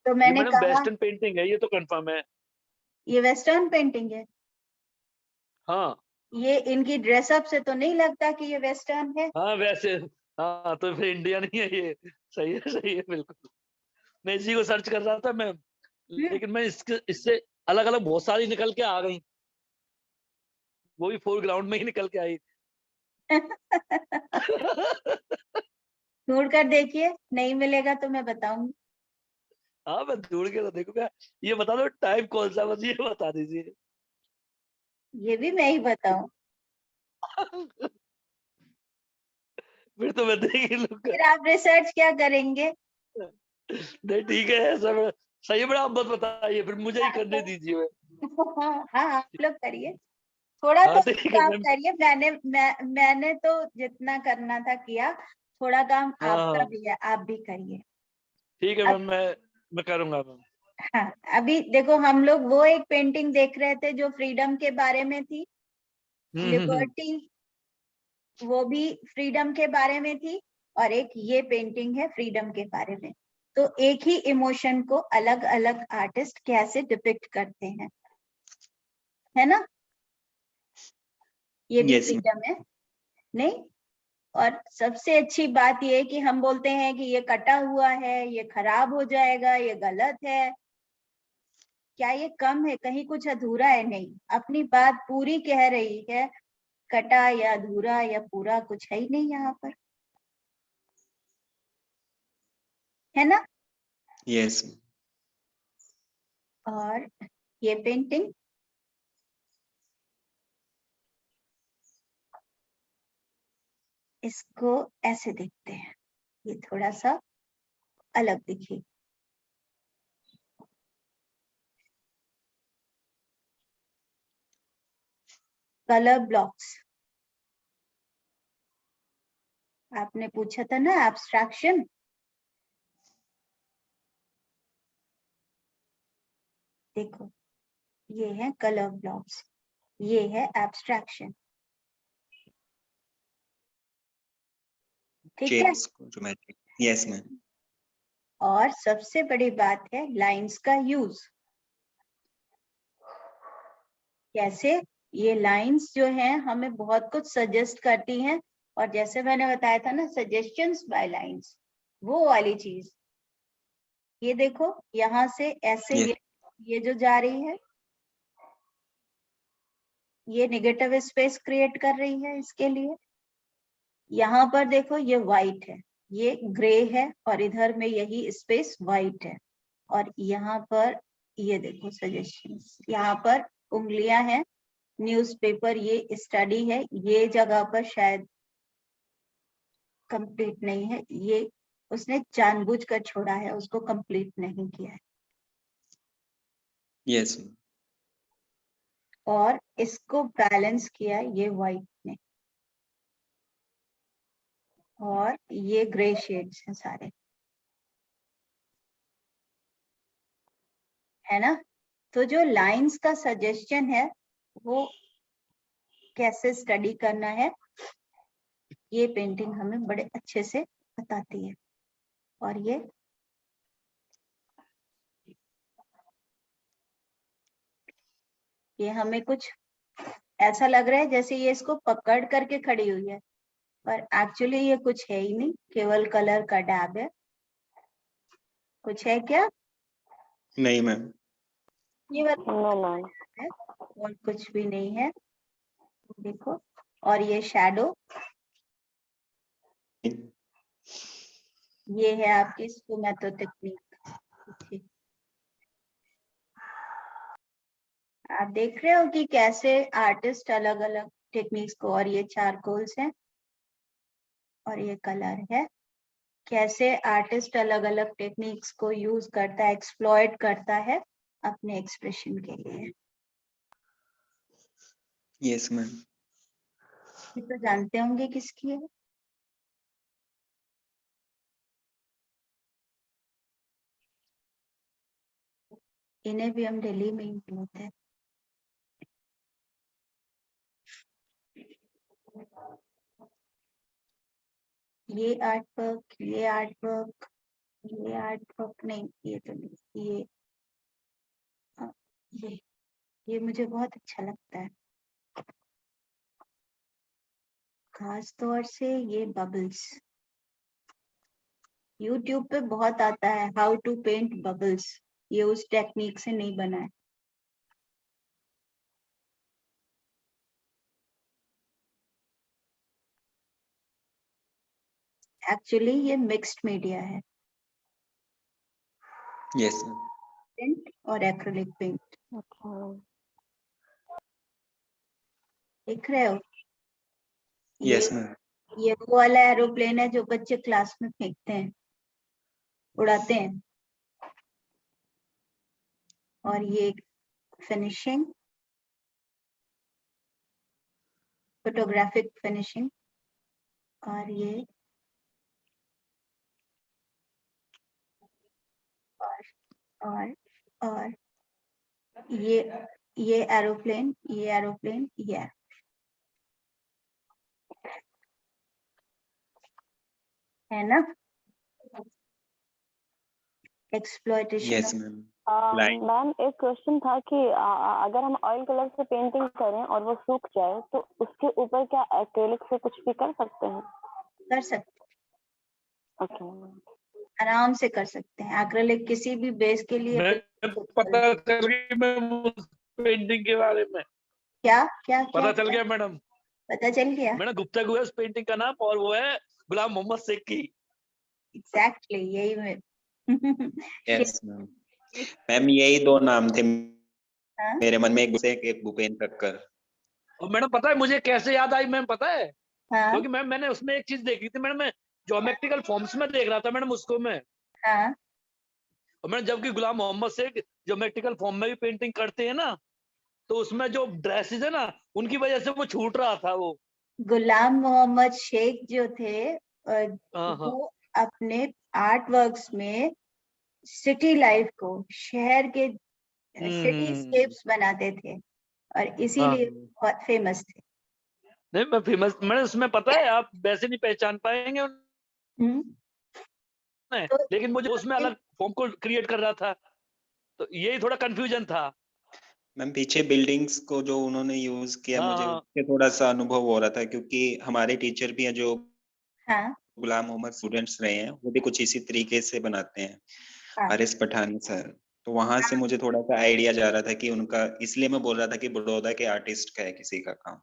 तो ये मैंने मैडम कहा वेस्टर्न पेंटिंग है, ये तो कंफर्म है। ये वेस्टर्न पेंटिंग है। हाँ ये इनकी ड्रेसअप से तो नहीं लगता कि ये वेस्टर्न है। हाँ वैसे, हाँ तो फिर इंडिया नहीं है ये। सही है बिल्कुल। मैं इसी को सर्च कर रहा था मैम, हम्म, लेकिन मैं इससे अलग अलग बहुत सारी निकल के आ गई, वो भी फोरग्राउंड में ही निकल के आई। ढूंढ कर देखिए, नहीं मिलेगा तो मैं बताऊंगी। हाँ मैं ढूंढ के तो देखूंगा। ये बता दो टाइप कौन सा, बस ये बता दीजिए। ये भी मैं ही बताऊं? फिर तो मैं देख ही लूंगा। फिर आप रिसर्च क्या करेंगे? नहीं ठीक है, ऐसा सही है, बड़ा आप बस बताइए, फिर मुझे ही करने दीजिए। हाँ, आप लोग करिए, थोड़ा हाँ तो ठीक है काम मैम। करिए। मैंने तो जितना करना था किया, थोड़ा काम हाँ आपका हाँ भी है, आप भी करिए। ठीक है अब मैम, मैं करूंगा मैम। हाँ, अभी देखो, हम लोग वो एक पेंटिंग देख रहे थे जो फ्रीडम के बारे में थी, हम्म। लिबर्टी, वो भी फ्रीडम के बारे में थी, और एक ये पेंटिंग है फ्रीडम के बारे में। तो एक ही इमोशन को अलग अलग आर्टिस्ट कैसे डिपिक्ट करते हैं, है ना? ये भी यस मैम। फ्रीडम है, नहीं? और सबसे अच्छी बात ये है कि हम बोलते हैं कि ये कटा हुआ है, ये खराब हो जाएगा, ये गलत है। क्या ये कम है? कहीं कुछ अधूरा है? नहीं, अपनी बात पूरी कह रही है। कटा या अधूरा या पूरा कुछ है ही नहीं यहाँ पर, है ना? यस। और ये पेंटिंग, इसको ऐसे देखते हैं, ये थोड़ा सा अलग दिखेगी। कलर ब्लॉक्स, आपने पूछा था ना एब्स्ट्रैक्शन, देखो ये है कलर ब्लॉक्स, ये है एब्स्ट्रैक्शन, ठीक है? शेप्स को ज्योमेट्री। Yes ma'am. और सबसे बड़ी बात है लाइंस का यूज। कैसे? ये लाइंस जो हैं हमें बहुत कुछ सजेस्ट करती हैं, और जैसे मैंने बताया था ना, सजेशंस बाय लाइंस, वो वाली चीज। ये देखो, यहाँ से ऐसे यस। ये जो जा रही है, ये नेगेटिव स्पेस क्रिएट कर रही है इसके लिए। यहाँ पर देखो, ये व्हाइट है, ये ग्रे है, और इधर में यही स्पेस व्हाइट है। और यहाँ पर ये देखो सजेशंस, यहाँ पर उंगलियां हैं, न्यूज़पेपर, ये स्टडी है, ये जगह पर शायद कंप्लीट नहीं है, ये उसने जानबूझकर छोड़ा है, उसको कंप्लीट नहीं किया है। यस और इसको बैलेंस किया ये व्हाइट ने, और ये ग्रे शेड्स हैं सारे, है ना। तो जो लाइंस का सजेशन है वो कैसे स्टडी करना है, ये पेंटिंग हमें बड़े अच्छे से बताती है। और ये हमें कुछ ऐसा लग रहा है जैसे ये इसको पकड़ करके खड़ी हुई है, पर एक्चुअली ये कुछ है ही नहीं, केवल कलर का डैब है। कुछ है क्या? नहीं मैम। ये नो मैम। है और कुछ भी नहीं है, देखो। और ये शैडो, ये है आपकी स्फुमेतो टेक्निक। आप देख रहे हो कि कैसे आर्टिस्ट अलग अलग टेक्निक्स को, और ये चारकोल्स हैं और ये कलर है, कैसे आर्टिस्ट अलग अलग टेक्निक्स को यूज करता है, एक्सप्लॉइट करता है अपने एक्सप्रेशन के लिए। Yes ma'am. ये तो जानते होंगे किसकी है। इन्हें भी हम दिल्ली में ही मिलते हैं। ये आर्ट वर्क, ये आर्ट वर्क, ये आर्ट वर्क नहीं, ये तो नहीं, ये मुझे बहुत अच्छा लगता है, खास तौर से ये बबल्स। YouTube पे बहुत आता है हाउ टू पेंट बबल्स, ये उस टेक्निक से नहीं बना है। एक्चुअली ये मिक्स्ड मीडिया है, यस मैम। पेंट और एक्रिलिक पेंट। अच्छा। देख रहे हो? Yes ma'am. ये वो वाला एरोप्लेन है जो बच्चे क्लास में फेंकते हैं, उड़ाते हैं। और ये फिनिशिंग, फोटोग्राफिक फिनिशिंग। और ये और ये एरोप्लेन, ये एरोप्लेन, ये है ना, एक्सप्लॉइटेशन। Yes ma'am. मैम एक क्वेश्चन था कि अगर हम ऑयल कलर से पेंटिंग करें और वो सूख जाए तो उसके ऊपर क्या एक्रेलिक से कुछ भी कर सकते हैं? कर सकते, ओके। आराम से कर सकते हैं। एक्रिलिक किसी भी बेस के लिए पता चल गई मैम उस पेंटिंग के बारे में। क्या क्या पता क्या चल गया मैडम। पता चल गया? मैडम गुप्ता गुहस पेंटिंग का नाम, और वो है गुलाम मोहम्मद शेख की। एग्जैक्टली यही में। Yes ma'am. मैम यही दो नाम थे हाँ? मेरे मन में, एक भूपेंद्र कक्कर। और मैडम पता है मुझे कैसे याद आई मैम, पता है? हाँ? क्योंकि मैम मैंने उसमें एक चीज देखी थी मैडम, मैं ज्योमेट्रिकल फॉर्म्स में देख रहा था मैडम उसको मैं। हाँ? और मैंने जबकि गुलाम मोहम्मद शेख ज्योमेट्रिकल फॉर्म में भी पेंटिंग करते हैं ना, तो उसमें जो ड्रेसेस है ना उनकी वजह से वो छूट रहा था वो। गुलाम मोहम्मद शेख जो थे हाँ हाँ। वो अपने आर्ट वर्क्स में सिटी लाइफ को, शहर के सिटी स्केप्स बनाते थे और इसीलिए हाँ। बहुत फेमस थे। नहीं मैं फेमस, मैंने उसमें पता है आप वैसे नहीं पहचान पाएंगे हम्म, उन्हें, तो लेकिन मुझे उसमें अलग फॉर्म को क्रिएट कर रहा था, तो यही थोड़ा कंफ्यूजन था। मैम पीछे बिल्डिंग्स को जो उन्होंने यूज किया, हाँ मुझे हाँ। उससे थोड़ा सा अनुभव हो रहा था, क्योंकि हमारे टीचर भी हैं जो हाँ गुलाम मोहम्मद स्टूडेंट्स रहे हैं, वो भी कुछ इसी तरीके से बनाते हैं, हाँ हारिस पठानी सर। तो वहां से मुझे थोड़ा सा आइडिया जा रहा था कि उनका, इसलिए मैं बोल रहा था कि बड़ौदा के आर्टिस्ट का है किसी का काम।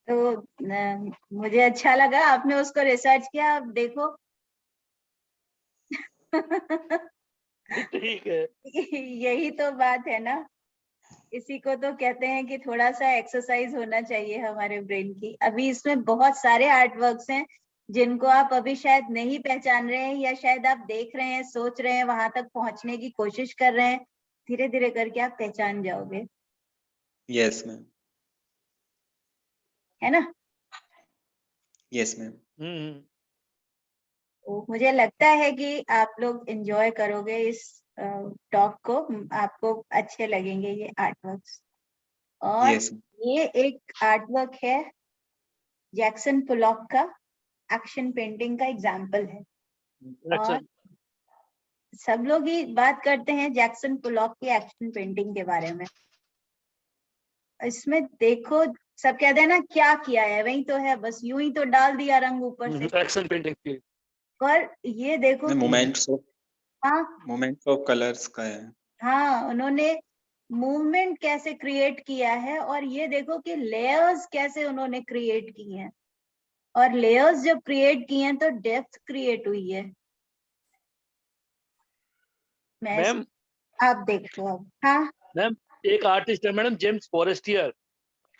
तो मुझे अच्छा लगा आपने उसको रिसर्च किया। अब देखो ठीक है। यही तो बात है ना, इसी को तो कहते हैं कि थोड़ा सा एक्सरसाइज होना चाहिए हमारे ब्रेन की। अभी इसमें बहुत सारे आर्ट वर्क्स हैं जिनको आप अभी शायद नहीं पहचान रहे हैं, या शायद आप देख रहे हैं, सोच रहे हैं, वहां तक पहुंचने की कोशिश कर रहे हैं, धीरे धीरे करके आप पहचान जाओगे, यस मैम, है ना। Yes ma'am. तो मुझे लगता है कि आप लोग एंजॉय करोगे इस टॉक को, आपको अच्छे लगेंगे ये आर्टवर्क्स। और यस ये एक आर्टवर्क है जैक्सन पोलॉक का, एक्शन पेंटिंग का एग्जाम्पल है। और सब लोग ही बात करते हैं जैक्सन पोलॉक की एक्शन पेंटिंग के बारे में। इसमें देखो, सब कहते हैं ना क्या किया है, वही तो है, बस यूं ही तो डाल दिया रंग ऊपर से। एक्शन पेंटिंग की। पर ये देखो कि हाँ मोमेंट्स ऑफ कलर्स का है। हाँ, उन्होंने मूवमेंट कैसे क्रिएट किया है, और ये देखो कि लेयर्स कैसे उन्होंने क्रिएट की हैं, और लेयर्स जब क्रिएट की हैं तो डेप्थ क्रिएट हुई है। मैम आप देख लो अब। हाँ मैम, एक आर्टिस्ट है मैडम, जेम्स फॉरेस्टियर,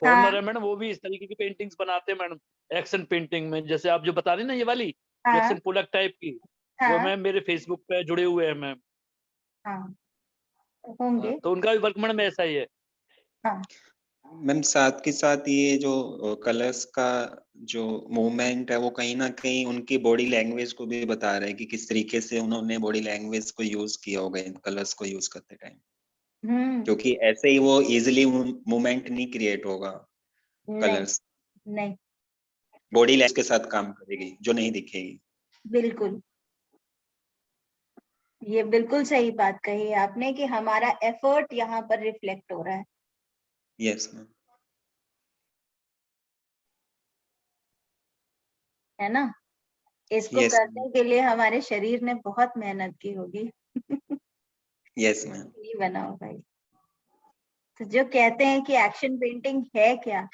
फॉरेनर है मैडम, वो भी इस तरीके की पेंटिंग्स बनाते हैं मैडम, एक्शन पेंटिंग में, जैसे आप जो बता रही ना ये वाली हाँ जैक्सन पोलॉक टाइप की, वो हाँ मैम मेरे फेसबुक पे जुड़े हुए हैं मैम। हाँ होंगे। तो उनका भी वर्क मैडम ऐसा ही है। हाँ मैम साथ के साथ ये जो कलर्स का जो मूवमेंट है वो कहीं ना कहीं उनकी बॉडी लैंग्वेज को भी बता रहा है कि किस तरीके से उन्होंने बॉडी लैंग्वेज को यूज किया होगा इन कलर्स को यूज करते टाइम, क्योंकि ऐसे ही वो इजीली मूवमेंट नहीं क्रिएट होगा। नहीं कलर्स नहीं, बॉडी लैंग्वेज के साथ काम करेगी जो नहीं दिखेगी। बिल्कुल, ये बिल्कुल सही बात कही आपने कि हमारा एफर्ट यहाँ पर रिफ्लेक्ट हो रहा है। Yes ma'am. है ना। इसको यस करने के लिए हमारे शरीर ने बहुत मेहनत की होगी। Yes ma'am. ये बना होगा ये। तो जो कहते हैं कि एक्शन पेंटिंग है क्या,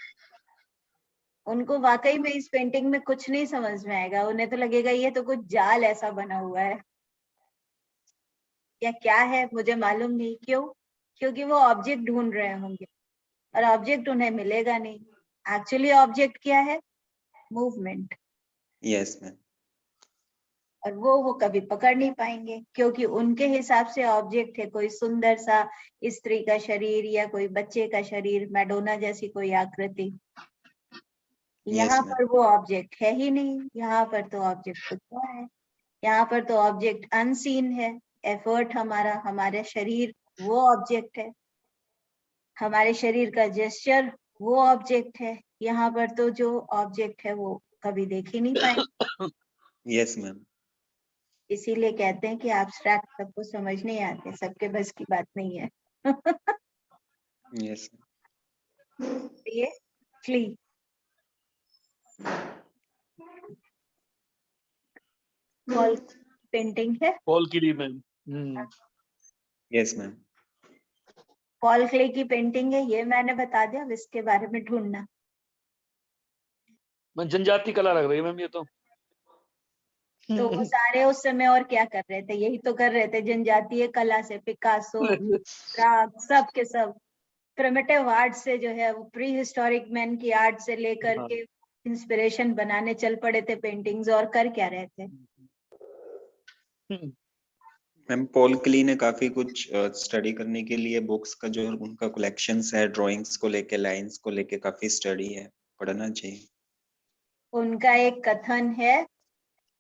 उनको वाकई में इस पेंटिंग में कुछ नहीं समझ में आएगा। उन्हें तो लगेगा ये तो कुछ जाल ऐसा बना हुआ है, या क्या है मुझे मालूम नहीं। क्यों? क्योंकि वो ऑब्जेक्ट ढूंढ रहे होंगे और ऑब्जेक्ट उन्हें मिलेगा नहीं। एक्चुअली ऑब्जेक्ट क्या है? मूवमेंट। Yes ma'am. और वो कभी पकड़ नहीं पाएंगे, क्योंकि उनके हिसाब से ऑब्जेक्ट है कोई सुंदर सा स्त्री का शरीर, या कोई बच्चे का शरीर, मैडोना जैसी कोई आकृति। यहाँ मैम। पर वो ऑब्जेक्ट है ही नहीं, यहाँ पर तो ऑब्जेक्ट कुछ और है। यहाँ पर तो ऑब्जेक्ट अनसीन है। एफर्ट हमारा, हमारे शरीर वो ऑब्जेक्ट है, हमारे शरीर का जेस्चर वो ऑब्जेक्ट है। यहाँ पर तो जो ऑब्जेक्ट है वो कभी देख ही नहीं पाए। Yes ma'am. इसीलिए कहते हैं कि एब्स्ट्रैक्ट सबको समझ नहीं आते, सबके बस की बात नहीं है। यस। ये फ्ली वॉल पेंटिंग है। पॉल की ma'am. Yes ma'am. Paul clay की पेंटिंग है, ये मैंने बता दिया। अब इसके बारे में ढूंढना। जनजाति कला लग रही है मैम ये तो। तो वो सारे उस समय और क्या कर रहे थे? यही तो कर रहे थे जनजातीय कला से। पिकासो, प्राग, सब के सब प्रिमिटिव आर्ट से जो है, वो प्री हिस्टोरिक मैन की आर्ट से लेकर के इंस्पिरेशन बनाने चल पड़े थे पेंटिंग्स। और कर क्या रहे थे? मैम पॉल क्ली ने काफी कुछ स्टडी करने के लिए बुक्स का जो उनका कलेक्शंस है, ड्राइंग्स को लेके, लाइंस को लेके काफी स्टडी है, पढ़ना चाहिए। उनका एक कथन है,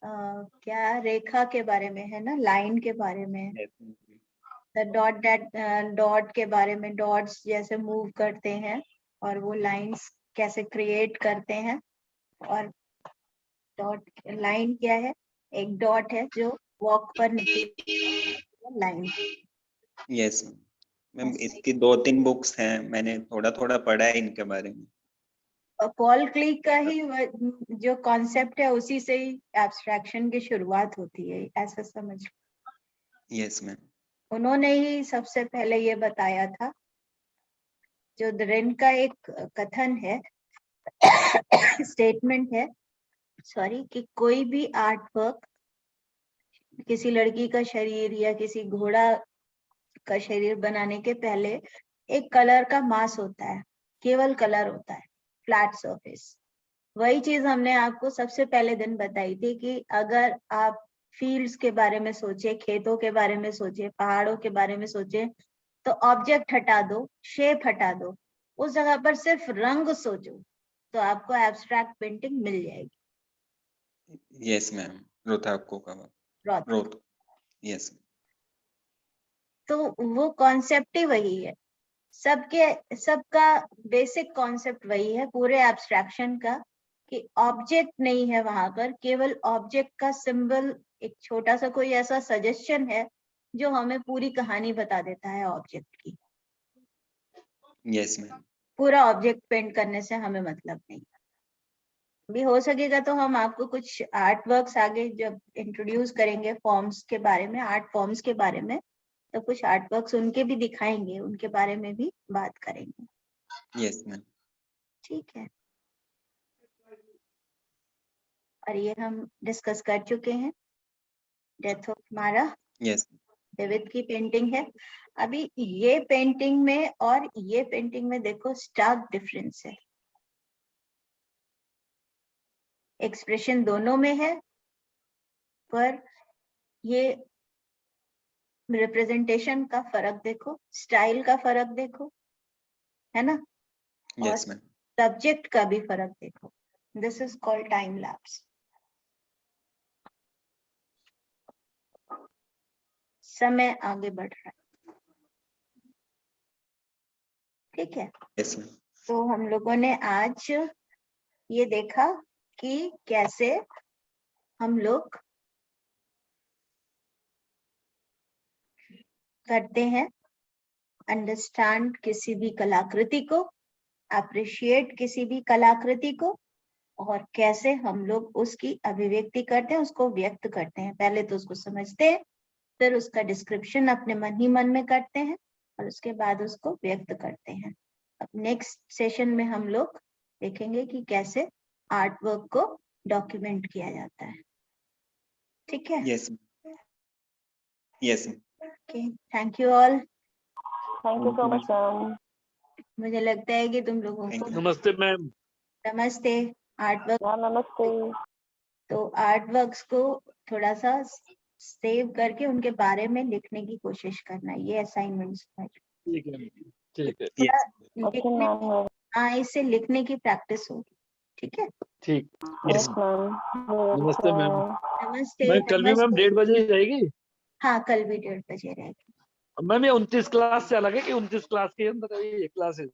क्या रेखा के बारे में है ना, लाइन के बारे में, डॉट डॉट के बारे में। डॉट्स जैसे मूव करते हैं और वो लाइंस कैसे क्रिएट करते हैं। और डॉट लाइन क्या है? एक डॉट है जो वॉक पर निकली लाइन। Yes ma'am. इसकी 2-3 बुक्स हैं, मैंने थोड़ा थोड़ा पढ़ा है इनके बारे में। पॉल क्ली का ही जो कॉन्सेप्ट है, उसी से ही एब्स्ट्रैक्शन की शुरुआत होती है, ऐसा समझ। Yes ma'am. उन्होंने ही सबसे पहले ये बताया था। जो दरेन का एक कथन है, स्टेटमेंट है, सॉरी, कि कोई भी आर्ट वर्क, किसी लड़की का शरीर या किसी घोड़ा का शरीर बनाने के पहले एक कलर का मास होता है, केवल कलर होता है, फ्लैट सरफेस। वही चीज हमने आपको सबसे पहले दिन बताई थी कि अगर आप फील्ड्स के बारे में सोचे, खेतों के बारे में सोचे, पहाड़ों के बारे में सोचे, तो ऑब्जेक्ट हटा दो, शेप हटा दो, उस जगह पर सिर्फ रंग सोचो, तो आपको एब्स्ट्रैक्ट पेंटिंग मिल जाएगी। यस मैम, रोताको का रॉथ। रोत, यस। तो वो कॉन्सेप्ट ही वही है, सबका बेसिक कॉन्सेप्ट वही है पूरे एब्स्ट्रैक्शन का, कि ऑब्जेक्ट नहीं है वहां पर, केवल ऑब्जेक्ट का सिंबल, एक छोटा सा कोई ऐसा सजेशन है जो हमें पूरी कहानी बता देता है ऑब्जेक्ट की। Yes ma'am. पूरा ऑब्जेक्ट पेंट करने से हमें मतलब नहीं। भी हो सकेगा तो हम आपको कुछ आर्ट वर्क्स आगे जब इंट्रोड्यूस करेंगे फॉर्म्स के बारे में, आर्ट फॉर्म्स के बारे में, तो कुछ आर्ट वर्क्स उनके भी दिखाएंगे, उनके बारे में भी बात करेंगे। Yes ma'am. ठीक है, और ये हम डिस्कस कर चुके हैं, डेथ ऑफ मारा यस। डेविड की पेंटिंग है। अभी ये पेंटिंग में और ये पेंटिंग में देखो स्टार्क डिफरेंस है, एक्सप्रेशन दोनों में है, पर ये रिप्रेजेंटेशन का फर्क देखो, स्टाइल का फर्क देखो, है ना, और यस मैम। सब्जेक्ट का भी फर्क देखो। This is called time lapse. समय आगे बढ़ रहा है, ठीक है। Yes ma'am. तो हम लोगों ने आज ये देखा कि कैसे हम लोग करते हैं अंडरस्टैंड किसी भी कलाकृति को, अप्रिशिएट किसी भी कलाकृति को, और कैसे हम लोग उसकी अभिव्यक्ति करते हैं, उसको व्यक्त करते हैं। पहले तो उसको समझते हैं, फिर उसका डिस्क्रिप्शन अपने मन ही मन में करते हैं, और उसके बाद उसको व्यक्त करते हैं। अब नेक्स्ट सेशन में हम लोग देखेंगे कि कैसे आर्ट वर्क को डॉक्यूमेंट किया जाता है, ठीक है। Yes. Yes. Okay, thank you all. Thank you so much ma'am. मुझे लगता है कि तुम लोगों Thank को you. नमस्ते मैम। नमस्ते। आर्ट वर्क, मैम नमस्ते। तो आर्ट वर्क्स को थोड़ा सा सेव करके उनके बारे में लिखने की कोशिश करना, ये असाइनमेंट्स है। ठीक है, ठीक है, थोड़ा Yes. ओके लिखने, मैम। हाँ, इससे लिखने की प्रैक्टिस होगी, ठीक है। ठीक। Yes ma'am. नमस्ते मैम। नमस्ते। मैम कल भी मैम नमस्ते। 1:30 बजे रहेगी? हाँ, कल भी 1:30 बजे रहेगी। मैम ये 29 क्लास से अलग है कि 29 क्लास के अंदर ये क्लास है?